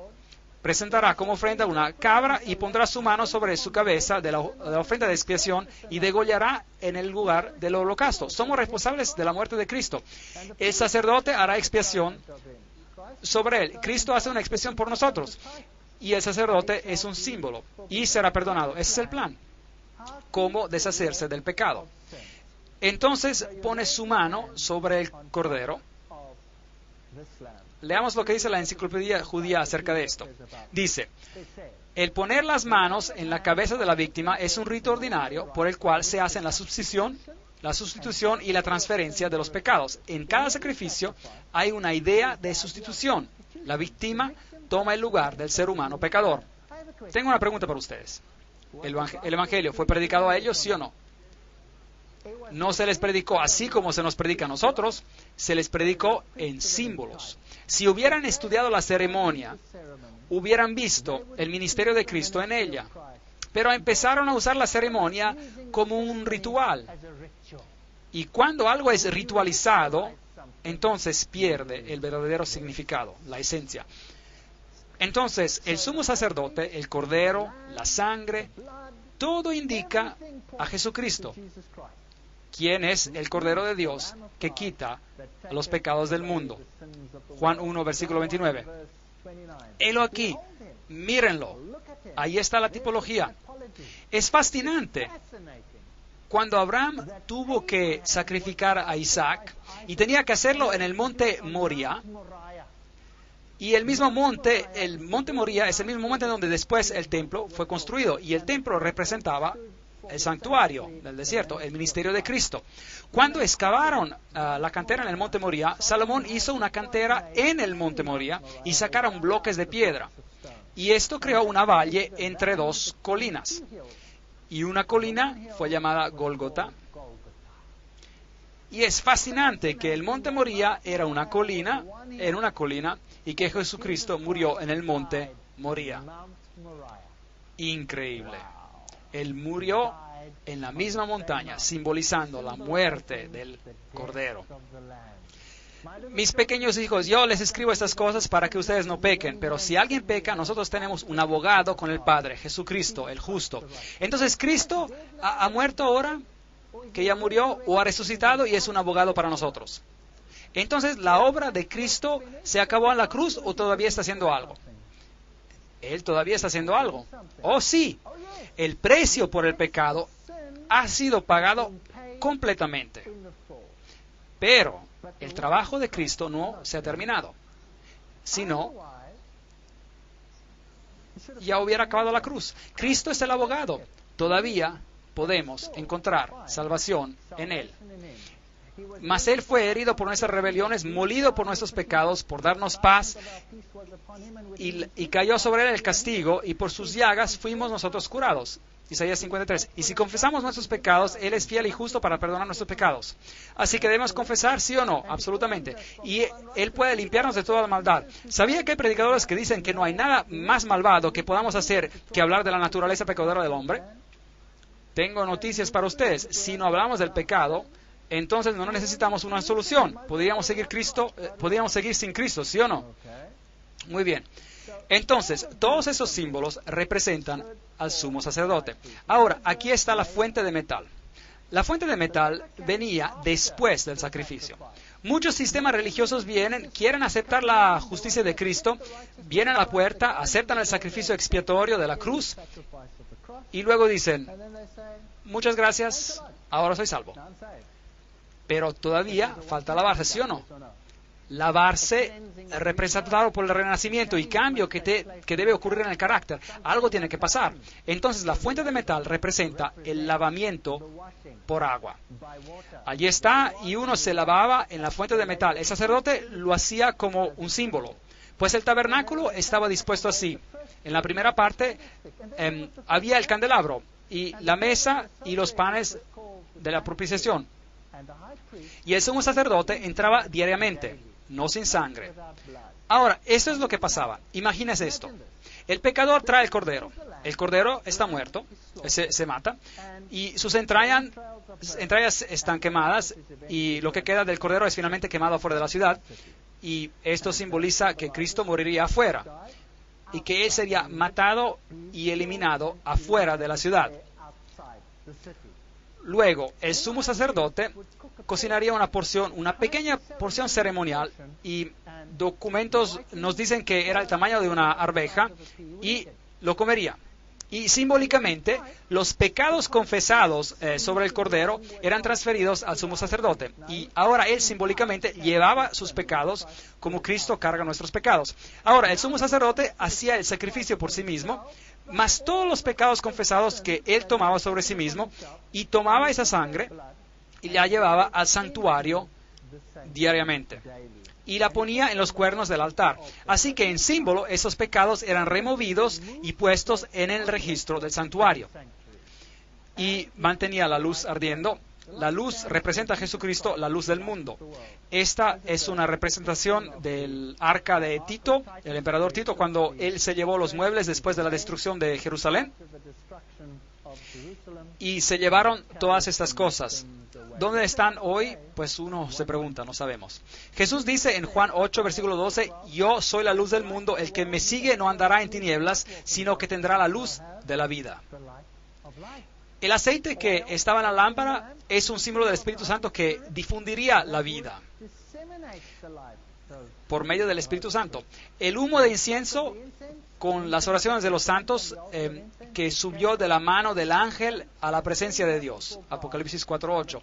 presentará como ofrenda una cabra y pondrá su mano sobre su cabeza de la ofrenda de expiación y degollará en el lugar del holocausto. Somos responsables de la muerte de Cristo. El sacerdote hará expiación sobre él. Cristo hace una expiación por nosotros. Y el sacerdote es un símbolo y será perdonado. Ese es el plan. Cómo deshacerse del pecado. Entonces pone su mano sobre el cordero. Leamos lo que dice la enciclopedia judía acerca de esto. Dice, el poner las manos en la cabeza de la víctima es un rito ordinario por el cual se hacen la sustitución y la transferencia de los pecados. En cada sacrificio hay una idea de sustitución. La víctima toma el lugar del ser humano pecador. Tengo una pregunta para ustedes. ¿El Evangelio fue predicado a ellos, sí o no? No se les predicó así como se nos predica a nosotros, se les predicó en símbolos. Si hubieran estudiado la ceremonia, hubieran visto el ministerio de Cristo en ella. Pero empezaron a usar la ceremonia como un ritual. Y cuando algo es ritualizado, entonces pierde el verdadero significado, la esencia. Entonces, el sumo sacerdote, el cordero, la sangre, todo indica a Jesucristo, quien es el Cordero de Dios que quita los pecados del mundo. Juan 1, versículo 29. Helo aquí, mírenlo. Ahí está la tipología. Es fascinante. Cuando Abraham tuvo que sacrificar a Isaac y tenía que hacerlo en el monte Moria, y el monte Moria es el mismo monte donde después el templo fue construido, y el templo representaba el santuario del desierto, el ministerio de Cristo. Cuando excavaron la cantera en el monte Moria, Salomón hizo una cantera en el monte Moria y sacaron bloques de piedra. Y esto creó una valle entre 2 colinas. Y una colina fue llamada Gólgota. Y es fascinante que el monte Moría era una colina, y que Jesucristo murió en el monte Moría. Increíble. Él murió en la misma montaña, simbolizando la muerte del Cordero. Mis pequeños hijos, yo les escribo estas cosas para que ustedes no pequen, pero si alguien peca, nosotros tenemos un abogado con el Padre, Jesucristo, el justo. Entonces, Cristo ha muerto ahora, que ya murió, o ha resucitado y es un abogado para nosotros. Entonces, ¿la obra de Cristo se acabó en la cruz o todavía está haciendo algo? Él todavía está haciendo algo. Oh, sí, el precio por el pecado ha sido pagado completamente. Pero el trabajo de Cristo no se ha terminado. Si no, ya hubiera acabado la cruz. Cristo es el abogado. Todavía podemos encontrar salvación en Él. Mas Él fue herido por nuestras rebeliones, molido por nuestros pecados, por darnos paz, y cayó sobre Él el castigo, y por sus llagas fuimos nosotros curados. Isaías 53. Y si confesamos nuestros pecados, Él es fiel y justo para perdonar nuestros pecados. Así que debemos confesar, sí o no, absolutamente. Y Él puede limpiarnos de toda la maldad. ¿Sabía que hay predicadores que dicen que no hay nada más malvado que podamos hacer que hablar de la naturaleza pecadora del hombre? Tengo noticias para ustedes. Si no hablamos del pecado, entonces no necesitamos una solución. Podríamos seguir sin Cristo, ¿sí o no? Muy bien. Entonces, todos esos símbolos representan al sumo sacerdote. Ahora, aquí está la fuente de metal. La fuente de metal venía después del sacrificio. Muchos sistemas religiosos quieren aceptar la justicia de Cristo, vienen a la puerta, aceptan el sacrificio expiatorio de la cruz y luego dicen, muchas gracias, ahora soy salvo. Pero todavía falta lavarse, ¿sí o no? Lavarse representado por el renacimiento y cambio que debe ocurrir en el carácter. Algo tiene que pasar. Entonces la fuente de metal representa el lavamiento por agua. Allí está, y uno se lavaba en la fuente de metal. El sacerdote lo hacía como un símbolo. Pues el tabernáculo estaba dispuesto así. En la primera parte había el candelabro y la mesa y los panes de la propiciación. Y el sumo sacerdote entraba diariamente, no sin sangre. Ahora, esto es lo que pasaba. Imagínese esto. El pecador trae el cordero. El cordero está muerto, se mata, y sus entrañas están quemadas, y lo que queda del cordero es finalmente quemado afuera de la ciudad. Y esto simboliza que Cristo moriría afuera, y que Él sería matado y eliminado afuera de la ciudad. Luego, el sumo sacerdote cocinaría una pequeña porción ceremonial, y documentos nos dicen que era el tamaño de una arveja, y lo comería. Y simbólicamente, los pecados confesados sobre el cordero eran transferidos al sumo sacerdote. Y ahora él simbólicamente llevaba sus pecados como Cristo carga nuestros pecados. Ahora, el sumo sacerdote hacía el sacrificio por sí mismo, más todos los pecados confesados que él tomaba sobre sí mismo, y tomaba esa sangre y la llevaba al santuario diariamente y la ponía en los cuernos del altar. Así que en símbolo esos pecados eran removidos y puestos en el registro del santuario. Y mantenía la luz ardiendo. La luz representa a Jesucristo, la luz del mundo. Esta es una representación del arca de Tito, el emperador Tito, cuando él se llevó los muebles después de la destrucción de Jerusalén. Y se llevaron todas estas cosas. ¿Dónde están hoy? Pues uno se pregunta, no sabemos. Jesús dice en Juan 8, versículo 12, yo soy la luz del mundo, el que me sigue no andará en tinieblas, sino que tendrá la luz de la vida. El aceite que estaba en la lámpara es un símbolo del Espíritu Santo que difundiría la vida por medio del Espíritu Santo. El humo de incienso con las oraciones de los santos que subió de la mano del ángel a la presencia de Dios. Apocalipsis 4:8.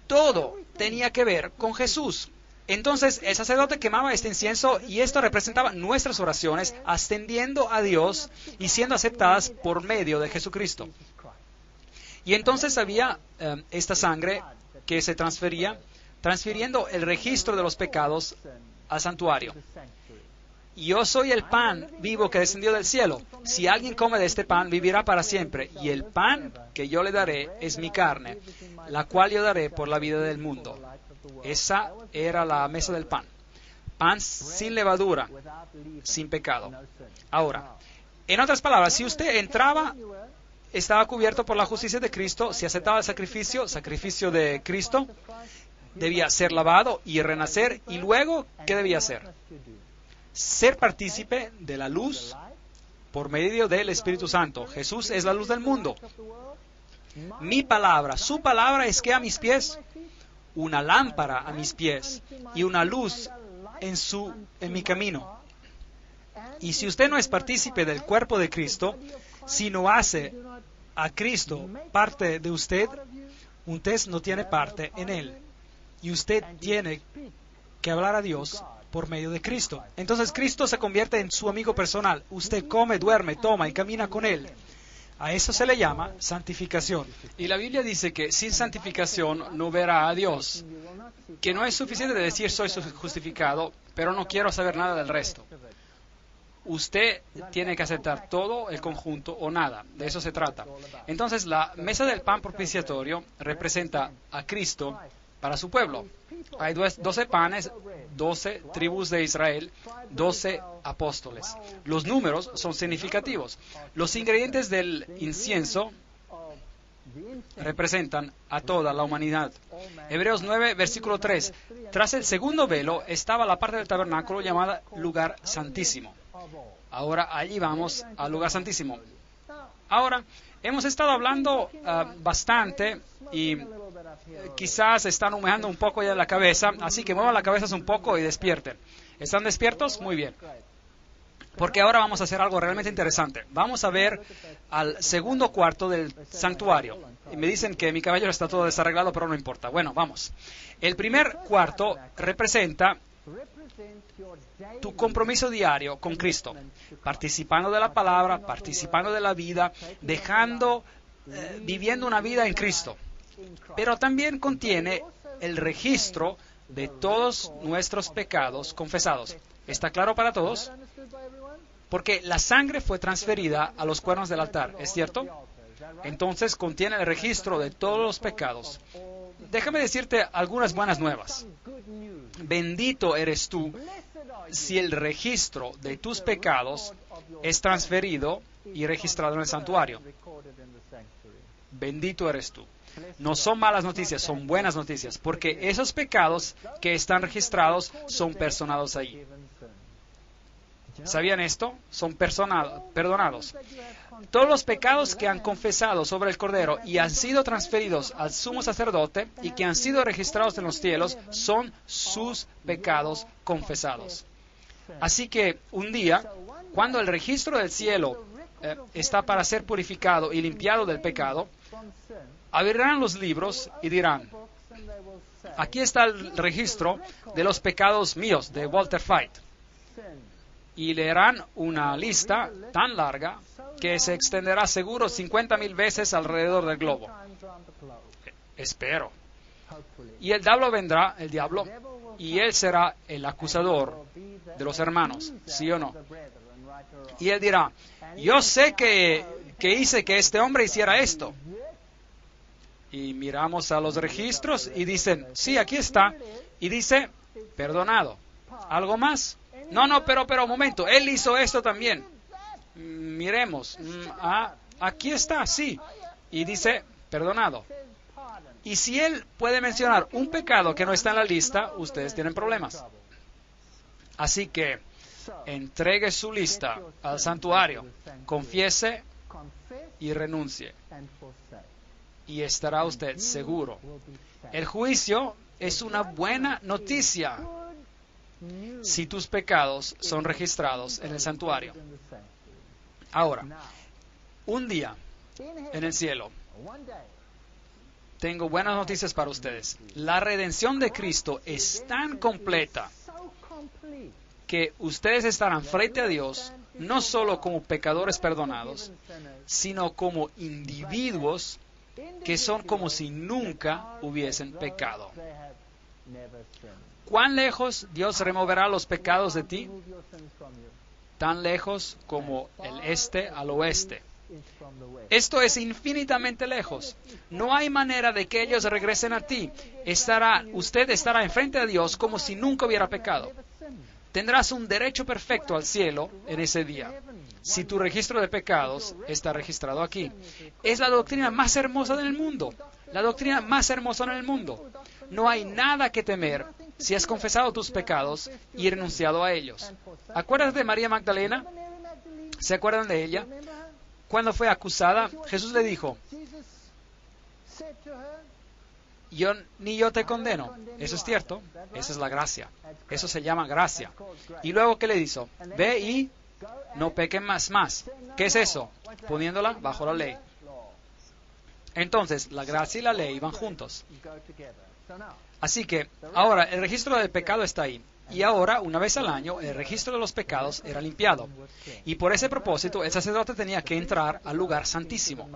Todo tenía que ver con Jesús. Entonces el sacerdote quemaba este incienso y esto representaba nuestras oraciones ascendiendo a Dios y siendo aceptadas por medio de Jesucristo. Y entonces había esta sangre que se transfería, transfiriendo el registro de los pecados al santuario. Yo soy el pan vivo que descendió del cielo. Si alguien come de este pan, vivirá para siempre. Y el pan que yo le daré es mi carne, la cual yo daré por la vida del mundo. Esa era la mesa del pan. Pan sin levadura, sin pecado. Ahora, en otras palabras, si usted entraba, estaba cubierto por la justicia de Cristo, si aceptaba el sacrificio de Cristo, debía ser lavado y renacer, y luego, ¿qué debía hacer? Ser partícipe de la luz por medio del Espíritu Santo. Jesús es la luz del mundo. Mi palabra, su palabra es que a mis pies, una lámpara a mis pies y una luz en mi camino. Y si usted no es partícipe del cuerpo de Cristo, si no hace a Cristo parte de usted no tiene parte en Él. Y usted tiene que hablar a Dios por medio de Cristo. Entonces Cristo se convierte en su amigo personal. Usted come, duerme, toma y camina con Él. A eso se le llama santificación. Y la Biblia dice que sin santificación no verá a Dios. Que no es suficiente de decir soy justificado, pero no quiero saber nada del resto. Usted tiene que aceptar todo el conjunto o nada. De eso se trata. Entonces la mesa del pan propiciatorio representa a Cristo para su pueblo. Hay 12 panes, 12 tribus de Israel, 12 apóstoles. Los números son significativos. Los ingredientes del incienso representan a toda la humanidad. Hebreos 9, versículo 3. Tras el segundo velo estaba la parte del tabernáculo llamada lugar santísimo. Ahora allí vamos al lugar santísimo. Ahora, hemos estado hablando bastante y quizás están humedando un poco ya la cabeza, así que muevan la cabeza un poco y despierten. ¿Están despiertos? Muy bien. Porque ahora vamos a hacer algo realmente interesante. Vamos a ver al segundo cuarto del santuario. Y me dicen que mi cabello está todo desarreglado, pero no importa. Bueno, vamos. El primer cuarto representa tu compromiso diario con Cristo, participando de la palabra, participando de la vida, viviendo una vida en Cristo. Pero también contiene el registro de todos nuestros pecados confesados. ¿Está claro para todos? Porque la sangre fue transferida a los cuernos del altar, ¿es cierto? Entonces contiene el registro de todos los pecados. Déjame decirte algunas buenas nuevas. Bendito eres tú si el registro de tus pecados es transferido y registrado en el santuario. Bendito eres tú. No son malas noticias, son buenas noticias, porque esos pecados que están registrados son personados ahí. ¿Sabían esto? Son perdonados. Todos los pecados que han confesado sobre el Cordero y han sido transferidos al sumo sacerdote y que han sido registrados en los cielos son sus pecados confesados. Así que un día, cuando el registro del cielo está para ser purificado y limpiado del pecado, abrirán los libros y dirán, aquí está el registro de los pecados míos, de Walter Fight. Y leerán una lista tan larga que se extenderá seguro 50,000 veces alrededor del globo. Espero. Y el diablo vendrá, y él será el acusador de los hermanos, ¿sí o no? Y él dirá, yo sé que hice que este hombre hiciera esto. Y miramos a los registros y dicen, sí, aquí está. Y dice, perdonado. ¿Algo más? No, pero un momento, él hizo esto también. Miremos. Aquí está, sí. Y dice, perdonado. Y si él puede mencionar un pecado que no está en la lista, ustedes tienen problemas. Así que entregue su lista al santuario, confiese y renuncie. Y estará usted seguro. El juicio es una buena noticia si tus pecados son registrados en el santuario. Ahora, un día en el cielo, tengo buenas noticias para ustedes. La redención de Cristo es tan completa que ustedes estarán frente a Dios no solo como pecadores perdonados, sino como individuos que son como si nunca hubiesen pecado. ¿Cuán lejos Dios removerá los pecados de ti? Tan lejos como el este al oeste. Esto es infinitamente lejos. No hay manera de que ellos regresen a ti. Usted estará enfrente de Dios como si nunca hubiera pecado. Tendrás un derecho perfecto al cielo en ese día, si tu registro de pecados está registrado aquí. Es la doctrina más hermosa del mundo. La doctrina más hermosa en el mundo. No hay nada que temer si has confesado tus pecados y renunciado a ellos. ¿Acuerdas de María Magdalena? ¿Se acuerdan de ella? Cuando fue acusada, Jesús le dijo, ni yo te condeno. Eso es cierto. Esa es la gracia. Eso se llama gracia. Y luego, ¿qué le hizo? Ve y no pequen más. ¿Qué es eso? Poniéndola bajo la ley. Entonces, la gracia y la ley van juntos. Así que, ahora, el registro del pecado está ahí. Y ahora, una vez al año, el registro de los pecados era limpiado. Y por ese propósito, el sacerdote tenía que entrar al lugar santísimo.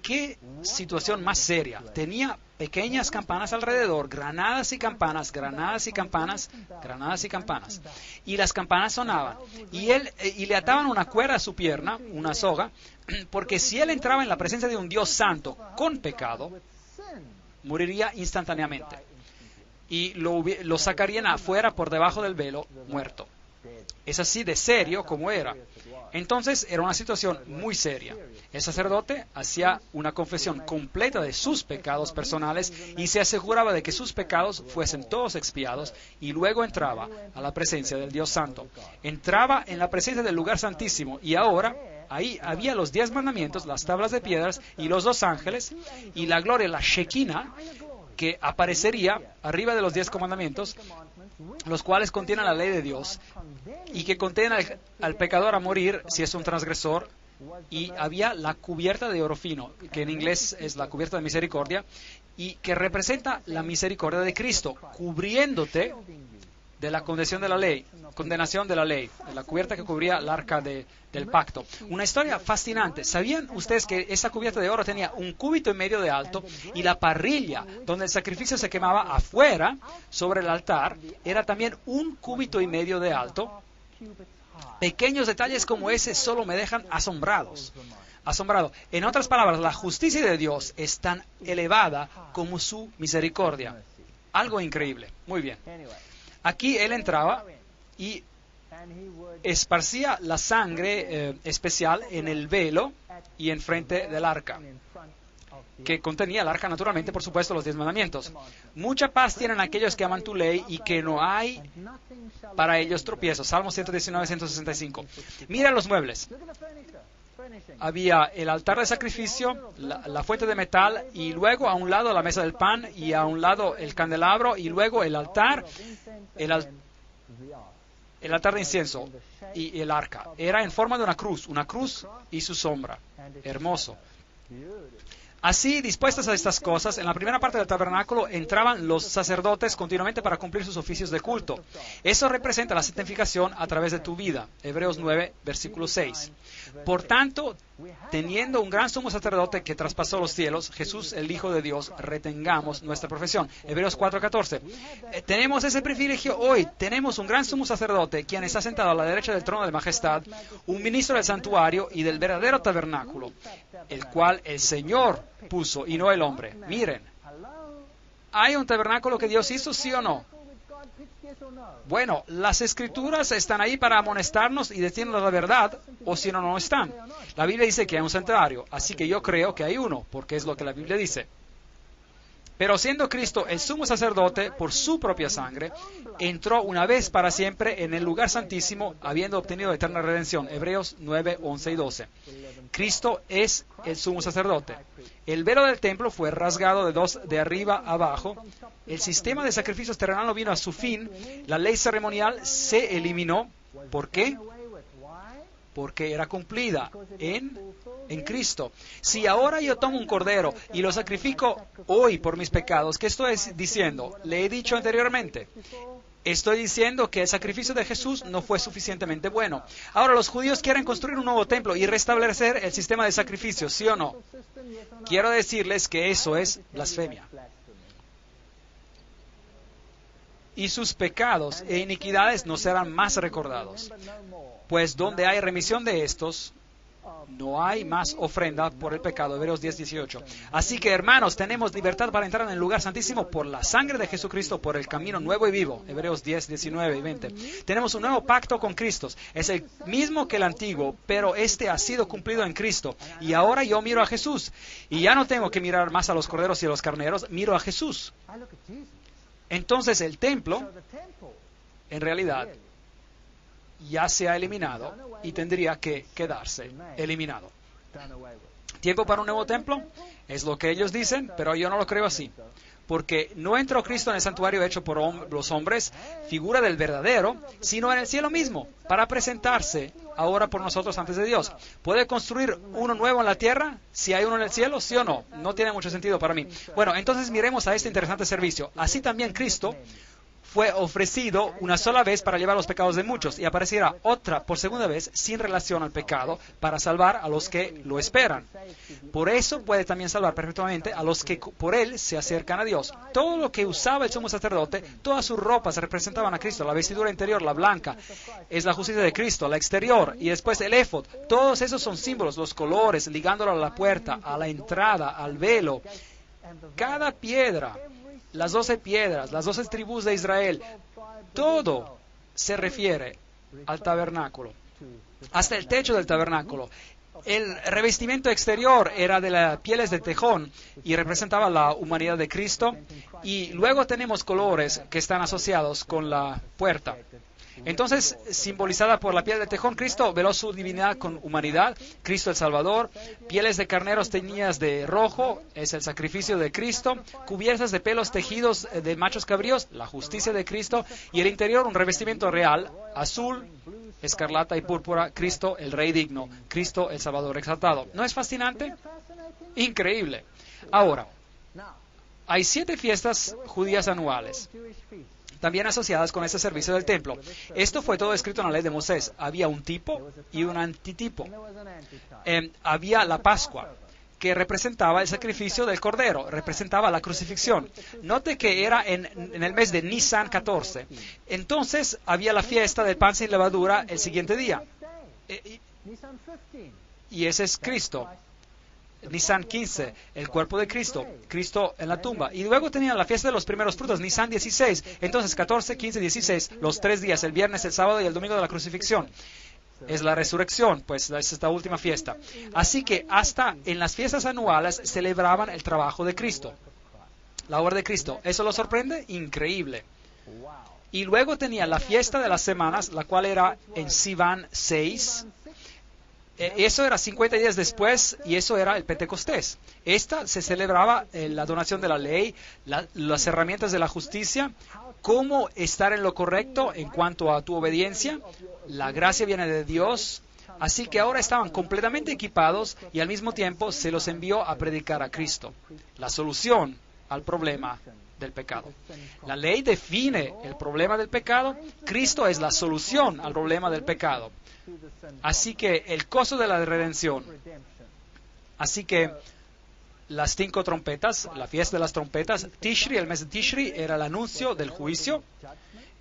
¡Qué situación más seria! Tenía pequeñas campanas alrededor, granadas y campanas, granadas y campanas, granadas y campanas. Y las campanas sonaban. Y le ataban una cuerda a su pierna, una soga, porque si él entraba en la presencia de un Dios santo con pecado, moriría instantáneamente. Y lo sacarían afuera por debajo del velo, muerto. Es así de serio como era. Entonces era una situación muy seria. El sacerdote hacía una confesión completa de sus pecados personales y se aseguraba de que sus pecados fuesen todos expiados y luego entraba a la presencia del Dios Santo. Entraba en la presencia del lugar santísimo y ahora ahí había los 10 mandamientos, las tablas de piedras y los 2 ángeles y la gloria, la Shekinah, que aparecería arriba de los 10 mandamientos, los cuales contienen la ley de Dios y que contienen al pecador a morir si es un transgresor. Y había la cubierta de oro fino, que en inglés es la cubierta de misericordia, y que representa la misericordia de Cristo, cubriéndote de la condenación de la ley, de la cubierta que cubría el arca del pacto. Una historia fascinante. ¿Sabían ustedes que esa cubierta de oro tenía 1,5 cúbitos de alto y la parrilla donde el sacrificio se quemaba afuera, sobre el altar, era también 1,5 cúbitos de alto? Pequeños detalles como ese solo me dejan asombrado. En otras palabras, la justicia de Dios es tan elevada como su misericordia. Algo increíble. Muy bien. Aquí él entraba y esparcía la sangre especial en el velo y enfrente del arca, que contenía el arca, naturalmente, por supuesto, los 10 mandamientos. Mucha paz tienen aquellos que aman tu ley y que no hay para ellos tropiezos. Salmo 119, 165. Mira los muebles. Había el altar de sacrificio, la fuente de metal, y luego a un lado la mesa del pan, y a un lado el candelabro, y luego el altar, el altar de incienso y el arca. Era en forma de una cruz y su sombra. Hermoso. Así, dispuestas a estas cosas, en la primera parte del tabernáculo entraban los sacerdotes continuamente para cumplir sus oficios de culto. Eso representa la santificación a través de tu vida. Hebreos 9, versículo 6. Por tanto, teniendo un gran sumo sacerdote que traspasó los cielos, Jesús, el Hijo de Dios, retengamos nuestra profesión. Hebreos 4, 14. Tenemos ese privilegio hoy. Tenemos un gran sumo sacerdote, quien está sentado a la derecha del trono de majestad, un ministro del santuario y del verdadero tabernáculo, el cual el Señor puso y no el hombre. Miren, ¿hay un tabernáculo que Dios hizo, sí o no? Bueno, las escrituras están ahí para amonestarnos y decirnos la verdad, o si no, no están. La Biblia dice que hay un santuario, así que yo creo que hay uno, porque es lo que la Biblia dice. Pero siendo Cristo el sumo sacerdote por su propia sangre, entró una vez para siempre en el lugar santísimo, habiendo obtenido eterna redención. Hebreos 9, 11 y 12. Cristo es el sumo sacerdote. El velo del templo fue rasgado de arriba a abajo. El sistema de sacrificios terrenal vino a su fin. La ley ceremonial se eliminó. ¿Por qué? Porque era cumplida en Cristo. Si ahora yo tomo un cordero y lo sacrifico hoy por mis pecados, ¿qué estoy diciendo? Le he dicho anteriormente. Estoy diciendo que el sacrificio de Jesús no fue suficientemente bueno. Ahora los judíos quieren construir un nuevo templo y restablecer el sistema de sacrificios, ¿sí o no? Quiero decirles que eso es blasfemia. Y sus pecados e iniquidades no serán más recordados. Pues donde hay remisión de estos, No hay más ofrenda por el pecado. Hebreos 10:18. Así que, hermanos, tenemos libertad para entrar en el lugar santísimo por la sangre de Jesucristo, por el camino nuevo y vivo. Hebreos 10:19 y 20. Tenemos un nuevo pacto con Cristo. Es el mismo que el antiguo, pero este ha sido cumplido en Cristo. Y ahora yo miro a Jesús. Y ya no tengo que mirar más a los corderos y a los carneros, miro a Jesús. Entonces el templo, en realidad, ya se ha eliminado y tendría que quedarse eliminado. ¿Tiempo para un nuevo templo? Es lo que ellos dicen, pero yo no lo creo así. Porque no entró Cristo en el santuario hecho por los hombres, figura del verdadero, sino en el cielo mismo, para presentarse ahora por nosotros antes de Dios. ¿Puede construir uno nuevo en la tierra? Si hay uno en el cielo, ¿sí o no? No tiene mucho sentido para mí. Bueno, entonces miremos a este interesante servicio. Así también Cristo fue ofrecido una sola vez para llevar los pecados de muchos y aparecerá otra por segunda vez sin relación al pecado para salvar a los que lo esperan. Por eso puede también salvar perfectamente a los que por él se acercan a Dios. Todo lo que usaba el sumo sacerdote, todas sus ropas representaban a Cristo. La vestidura interior, la blanca, es la justicia de Cristo. La exterior y después el éfod. Todos esos son símbolos, los colores, ligándolo a la puerta, a la entrada, al velo. Cada piedra, las 12 piedras, las 12 tribus de Israel, todo se refiere al tabernáculo, hasta el techo del tabernáculo. El revestimiento exterior era de las pieles de tejón y representaba la humanidad de Cristo, y luego tenemos colores que están asociados con la puerta. Entonces, simbolizada por la piel de tejón, Cristo veló su divinidad con humanidad, Cristo el Salvador. Pieles de carneros teñidas de rojo, es el sacrificio de Cristo. Cubiertas de pelos tejidos de machos cabríos, la justicia de Cristo. Y el interior, un revestimiento real, azul, escarlata y púrpura, Cristo el Rey digno, Cristo el Salvador exaltado. ¿No es fascinante? Increíble. Ahora, hay 7 fiestas judías anuales, también asociadas con ese servicio del templo. Esto fue todo escrito en la ley de Moisés. Había un tipo y un antitipo. Había la Pascua, que representaba el sacrificio del Cordero, representaba la crucifixión. Note que era en el mes de Nisan 14. Entonces había la fiesta del pan sin levadura el siguiente día. Y ese es Cristo. Nisan 15, el cuerpo de Cristo, Cristo en la tumba. Y luego tenían la fiesta de los primeros frutos, Nisan 16. Entonces 14, 15, 16, los 3 días, el viernes, el sábado y el domingo de la crucifixión. Es la resurrección, pues es esta última fiesta. Así que hasta en las fiestas anuales celebraban el trabajo de Cristo, la obra de Cristo. ¿Eso lo sorprende? Increíble. Y luego tenía la fiesta de las semanas, la cual era en Sivan 6. Eso era 50 días después, y eso era el Pentecostés. Esta se celebraba la donación de la ley, las herramientas de la justicia, cómo estar en lo correcto en cuanto a tu obediencia. La gracia viene de Dios. Así que ahora estaban completamente equipados y al mismo tiempo se los envió a predicar a Cristo, la solución al problema del pecado. La ley define el problema del pecado. Cristo es la solución al problema del pecado. Así que el costo de la redención. Así que las 5 trompetas, la fiesta de las trompetas, Tishri, el mes de Tishri, era el anuncio del juicio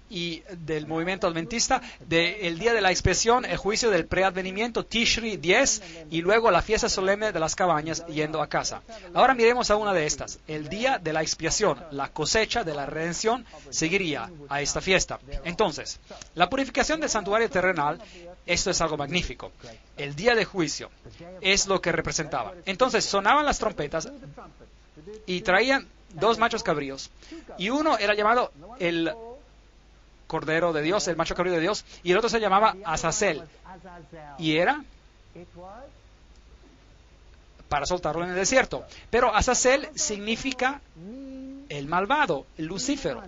y del movimiento adventista, del día de la expiación, el juicio del preadvenimiento, Tishri 10, y luego la fiesta solemne de las cabañas yendo a casa. Ahora miremos a una de estas. El día de la expiación, la cosecha de la redención, seguiría a esta fiesta. Entonces, la purificación del santuario terrenal, esto es algo magnífico. El día de juicio es lo que representaba. Entonces, sonaban las trompetas y traían 2 machos cabríos, y uno era llamado el Cordero de Dios, el macho cabrío de Dios, y el otro se llamaba Azazel, y era para soltarlo en el desierto. Pero Azazel significa el malvado, el Lucífero.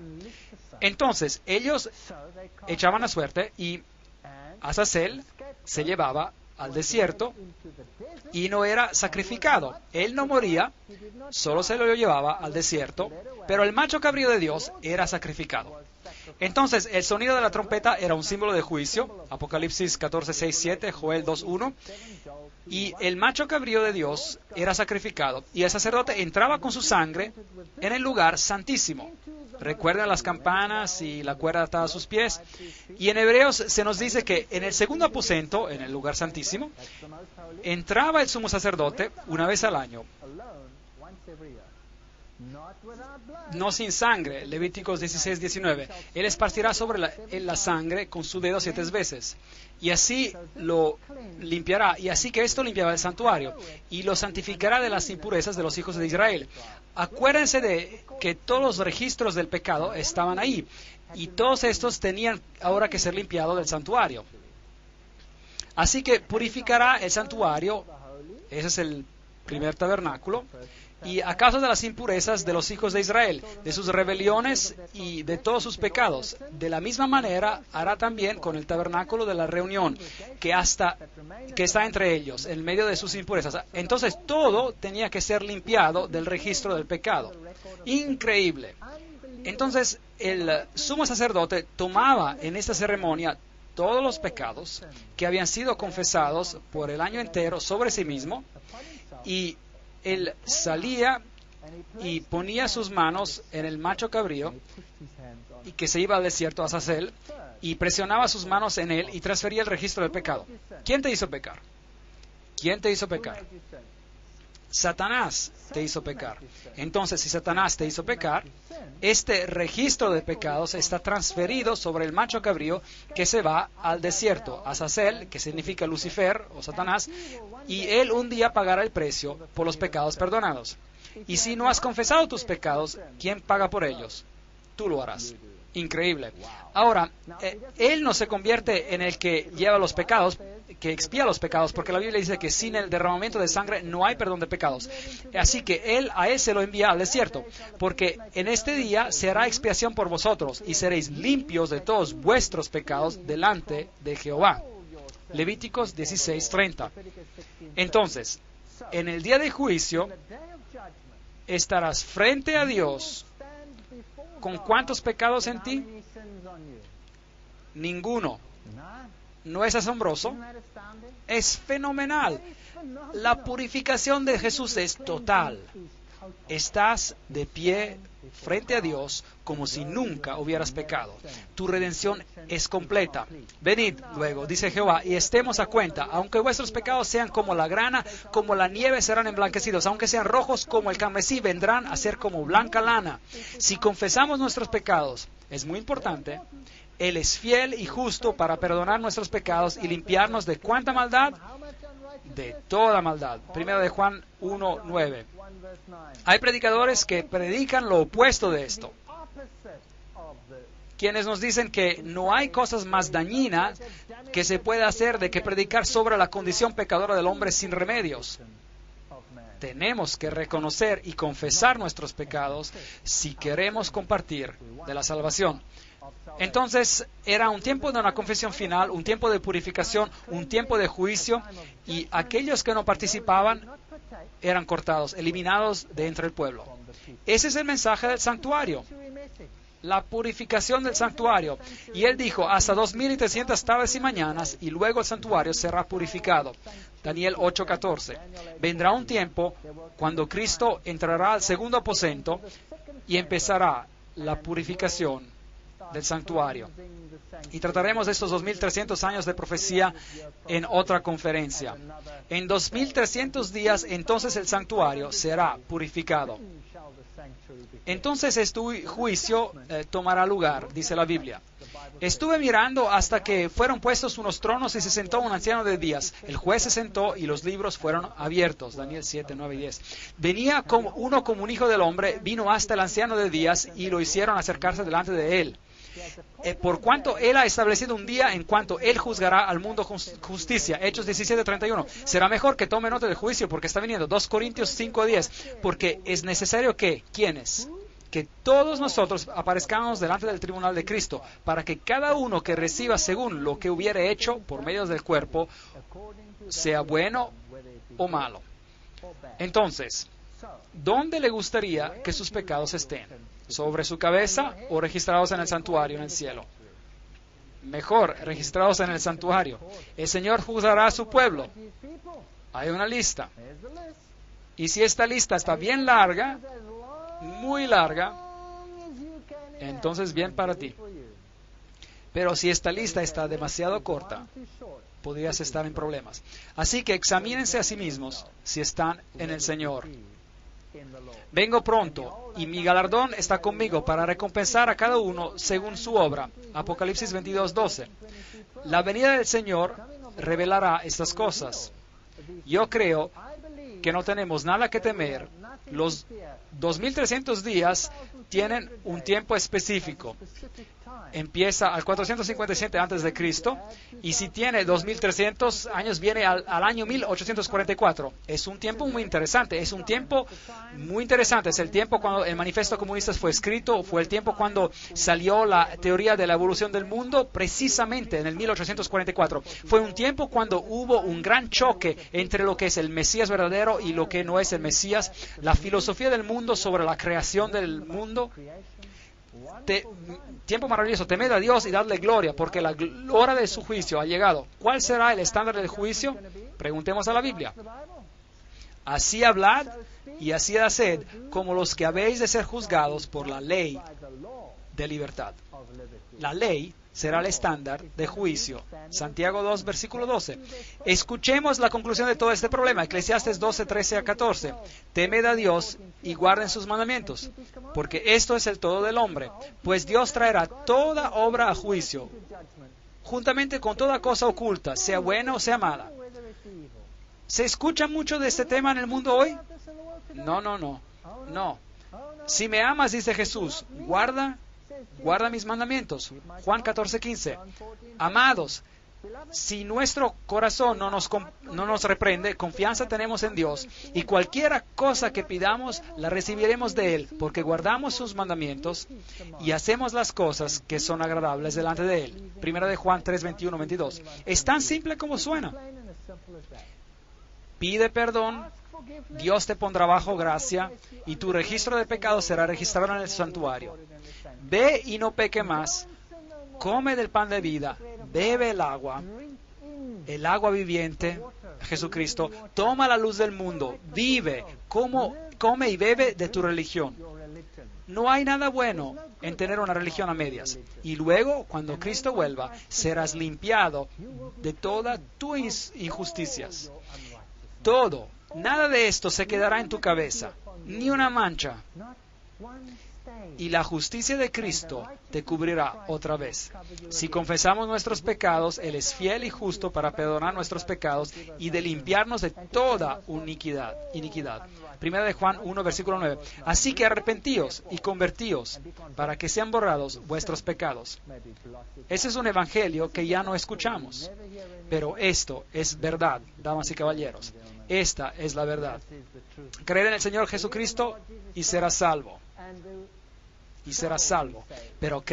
Entonces, ellos echaban la suerte y Azazel se llevaba al desierto y no era sacrificado. Él no moría, solo se lo llevaba al desierto, pero el macho cabrío de Dios era sacrificado. Entonces, el sonido de la trompeta era un símbolo de juicio, Apocalipsis 14, 6, 7, Joel 2, 1, y el macho cabrío de Dios era sacrificado, y el sacerdote entraba con su sangre en el lugar santísimo, Recuerdan las campanas y la cuerda atada a sus pies. Y en Hebreos se nos dice que en el segundo aposento, en el lugar santísimo, entraba el sumo sacerdote una vez al año, no sin sangre. Levíticos 16:19. Él esparcirá sobre la sangre con su dedo 7 veces, y así lo limpiará. Y así que esto limpiaba el santuario, y lo santificará de las impurezas de los hijos de Israel. Acuérdense de que todos los registros del pecado estaban ahí, y todos estos tenían ahora que ser limpiados del santuario. Así que purificará el santuario, ese es el primer tabernáculo, y a causa de las impurezas de los hijos de Israel, de sus rebeliones y de todos sus pecados. De la misma manera hará también con el tabernáculo de la reunión, que está entre ellos, en medio de sus impurezas. Entonces todo tenía que ser limpiado del registro del pecado. Increíble. Entonces el sumo sacerdote tomaba en esta ceremonia todos los pecados que habían sido confesados por el año entero sobre sí mismo, y él salía y ponía sus manos en el macho cabrío, y que se iba al desierto a Azazel, y presionaba sus manos en él y transfería el registro del pecado. ¿Quién te hizo pecar? ¿Quién te hizo pecar? Satanás te hizo pecar. Entonces, si Satanás te hizo pecar, este registro de pecados está transferido sobre el macho cabrío, que se va al desierto, a Azazel, que significa Lucifer o Satanás, y él un día pagará el precio por los pecados perdonados. Y si no has confesado tus pecados, ¿quién paga por ellos? Tú lo harás. Increíble. Ahora, él no se convierte en el que lleva los pecados, que expía los pecados, porque la Biblia dice que sin el derramamiento de sangre no hay perdón de pecados. Así que a él se lo envía al desierto, porque en este día se hará expiación por vosotros, y seréis limpios de todos vuestros pecados delante de Jehová. Levíticos 16:30. Entonces, en el día de juicio, estarás frente a Dios ¿con cuántos pecados en ti? Ninguno. ¿No es asombroso? Es fenomenal. La purificación de Jesús es total. Estás de pie frente a Dios como si nunca hubieras pecado. Tu redención es completa. Venid luego, dice Jehová, y estemos a cuenta. Aunque vuestros pecados sean como la grana, como la nieve serán emblanquecidos. Aunque sean rojos como el carmesí, vendrán a ser como blanca lana. Si confesamos nuestros pecados, es muy importante, Él es fiel y justo para perdonar nuestros pecados y limpiarnos de ¿cuánta maldad? De toda maldad. Primero de Juan 1:9. Hay predicadores que predican lo opuesto de esto, quienes nos dicen que no hay cosas más dañinas que se pueda hacer de que predicar sobre la condición pecadora del hombre sin remedios. Tenemos que reconocer y confesar nuestros pecados si queremos compartir de la salvación. Entonces era un tiempo de una confesión final, un tiempo de purificación, un tiempo de juicio, y aquellos que no participaban eran cortados, eliminados de entre el pueblo. Ese es el mensaje del santuario, la purificación del santuario. Y él dijo, hasta 2300 tardes y mañanas, y luego el santuario será purificado. Daniel 8:14. Vendrá un tiempo cuando Cristo entrará al segundo aposento y empezará la purificación del santuario. Y trataremos de estos 2300 años de profecía en otra conferencia. En 2300 días, entonces el santuario será purificado. Entonces este juicio tomará lugar, dice la Biblia. Estuve mirando hasta que fueron puestos unos tronos y se sentó un anciano de días. El juez se sentó y los libros fueron abiertos. Daniel 7, 9 y 10. Venía como un hijo del hombre, vino hasta el anciano de días y lo hicieron acercarse delante de él. Por cuanto él ha establecido un día en cuanto él juzgará al mundo con justicia. Hechos 17:31. Será mejor que tome nota del juicio porque está viniendo. 2 Corintios 5:10. Porque es necesario que, ¿quiénes? Que todos nosotros aparezcamos delante del tribunal de Cristo, para que cada uno que reciba según lo que hubiere hecho por medio del cuerpo, sea bueno o malo. Entonces, ¿dónde le gustaría que sus pecados estén? ¿Sobre su cabeza o registrados en el santuario en el cielo? Mejor, registrados en el santuario. El Señor juzgará a su pueblo. Hay una lista. Y si esta lista está bien larga, muy larga, entonces bien para ti. Pero si esta lista está demasiado corta, podrías estar en problemas. Así que examínense a sí mismos si están en el Señor. Vengo pronto, y mi galardón está conmigo para recompensar a cada uno según su obra. Apocalipsis 22:12. La venida del Señor revelará estas cosas. Yo creo que no tenemos nada que temer. Los 2300 días tienen un tiempo específico. Empieza al 457 antes de Cristo, y si tiene 2300 años viene al año 1844. Es un tiempo muy interesante, es el tiempo cuando el Manifiesto Comunista fue escrito, fue el tiempo cuando salió la teoría de la evolución del mundo, precisamente en el 1844. Fue un tiempo cuando hubo un gran choque entre lo que es el Mesías verdadero y lo que no es el Mesías, la filosofía del mundo sobre la creación del mundo. Tiempo maravilloso, temed a Dios y dadle gloria, porque la hora de su juicio ha llegado. ¿Cuál será el estándar del juicio? Preguntemos a la Biblia. Así hablad y así haced como los que habéis de ser juzgados por la ley de libertad. La ley será el estándar de juicio. Santiago 2, versículo 12. Escuchemos la conclusión de todo este problema. Eclesiastes 12, 13 a 14. Temed a Dios y guarden sus mandamientos, porque esto es el todo del hombre. Pues Dios traerá toda obra a juicio, juntamente con toda cosa oculta, sea buena o sea mala. ¿Se escucha mucho de este tema en el mundo hoy? No. Si me amas, dice Jesús, guarda mis mandamientos. Juan 14:15. Amados, si nuestro corazón no nos reprende, confianza tenemos en Dios, y cualquier cosa que pidamos la recibiremos de Él, porque guardamos sus mandamientos y hacemos las cosas que son agradables delante de Él. Primera de Juan 3:21-22. Es tan simple como suena. Pide perdón, Dios te pondrá bajo gracia, y tu registro de pecados será registrado en el santuario. Ve y no peque más, come del pan de vida, bebe el agua viviente, Jesucristo, toma la luz del mundo, vive, come y bebe de tu religión. No hay nada bueno en tener una religión a medias. Y luego, cuando Cristo vuelva, serás limpiado de todas tus injusticias. Todo, nada de esto se quedará en tu cabeza, ni una mancha. Y la justicia de Cristo te cubrirá otra vez. Si confesamos nuestros pecados, Él es fiel y justo para perdonar nuestros pecados y de limpiarnos de toda iniquidad. Primera de Juan 1, versículo 9. Así que arrepentíos y convertíos para que sean borrados vuestros pecados. Ese es un evangelio que ya no escuchamos. Pero esto es verdad, damas y caballeros. Esta es la verdad. Creer en el Señor Jesucristo y serás salvo. Pero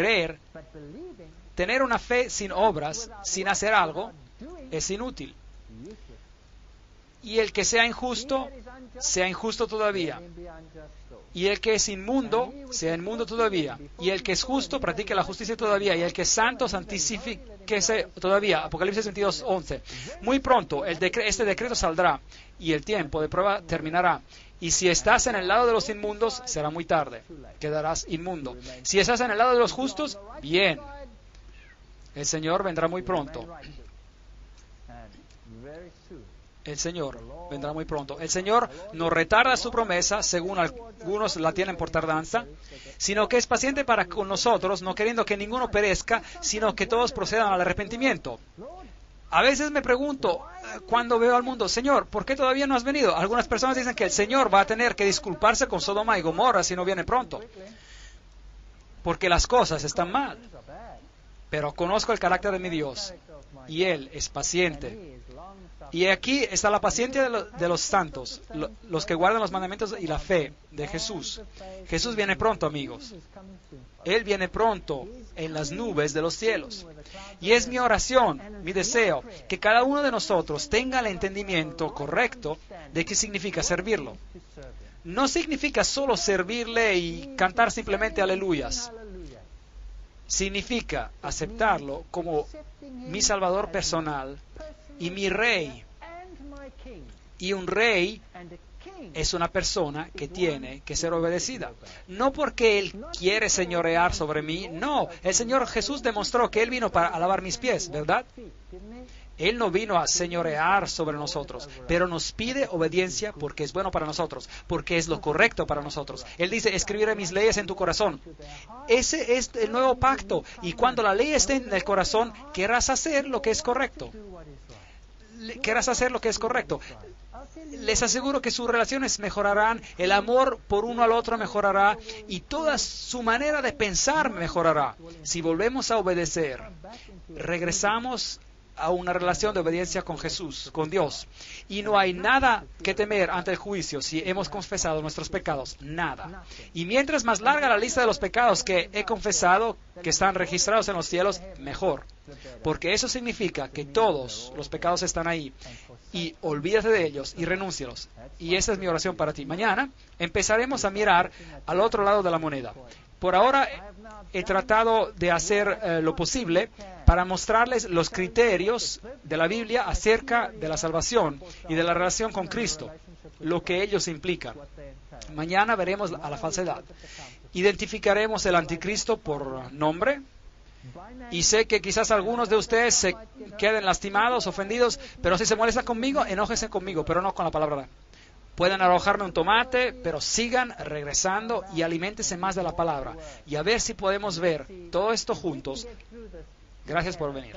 tener una fe sin obras, sin hacer algo, es inútil. Y el que sea injusto todavía. Y el que es inmundo, sea inmundo todavía. Y el que es justo, practique la justicia todavía. Y el que es santo, santifíquese todavía. Apocalipsis 22:11. Muy pronto este decreto saldrá y el tiempo de prueba terminará. Y si estás en el lado de los inmundos, será muy tarde. Quedarás inmundo. Si estás en el lado de los justos, bien. El Señor vendrá muy pronto. El Señor no retarda su promesa, según algunos la tienen por tardanza, sino que es paciente para con nosotros, no queriendo que ninguno perezca, sino que todos procedan al arrepentimiento. A veces me pregunto, cuando veo al mundo, Señor, ¿por qué todavía no has venido? Algunas personas dicen que el Señor va a tener que disculparse con Sodoma y Gomorra si no viene pronto, porque las cosas están mal. Pero conozco el carácter de mi Dios, y Él es paciente. Y aquí está la paciencia de los santos, los que guardan los mandamientos y la fe de Jesús. Jesús viene pronto, amigos. Él viene pronto en las nubes de los cielos. Y es mi oración, mi deseo, que cada uno de nosotros tenga el entendimiento correcto de qué significa servirlo. No significa solo servirle y cantar simplemente aleluyas. Significa aceptarlo como mi Salvador personal y mi Rey, y un Rey es una persona que tiene que ser obedecida. No porque Él quiere señorear sobre mí, no. El Señor Jesús demostró que Él vino para lavar mis pies, ¿verdad? Él no vino a señorear sobre nosotros, pero nos pide obediencia porque es bueno para nosotros, porque es lo correcto para nosotros. Él dice, escribiré mis leyes en tu corazón. Ese es el nuevo pacto. Y cuando la ley esté en el corazón, querrás hacer lo que es correcto. Querrás hacer lo que es correcto. Les aseguro que sus relaciones mejorarán, el amor por uno al otro mejorará y toda su manera de pensar mejorará. Si volvemos a obedecer, regresamos a una relación de obediencia con Jesús, con Dios. Y no hay nada que temer ante el juicio si hemos confesado nuestros pecados. Nada. Y mientras más larga la lista de los pecados que he confesado, que están registrados en los cielos, mejor. Porque eso significa que todos los pecados están ahí. Y olvídate de ellos y renúncialos. Y esa es mi oración para ti. Mañana empezaremos a mirar al otro lado de la moneda. Por ahora he tratado de hacer lo posible para mostrarles los criterios de la Biblia acerca de la salvación y de la relación con Cristo, lo que ellos implican. Mañana veremos a la falsedad. Identificaremos el anticristo por nombre. Y sé que quizás algunos de ustedes se queden lastimados, ofendidos, pero si se molestan conmigo, enójense conmigo, pero no con la palabra. Pueden arrojarme un tomate, pero sigan regresando y aliméntense más de la palabra. Y a ver si podemos ver todo esto juntos. Gracias por venir.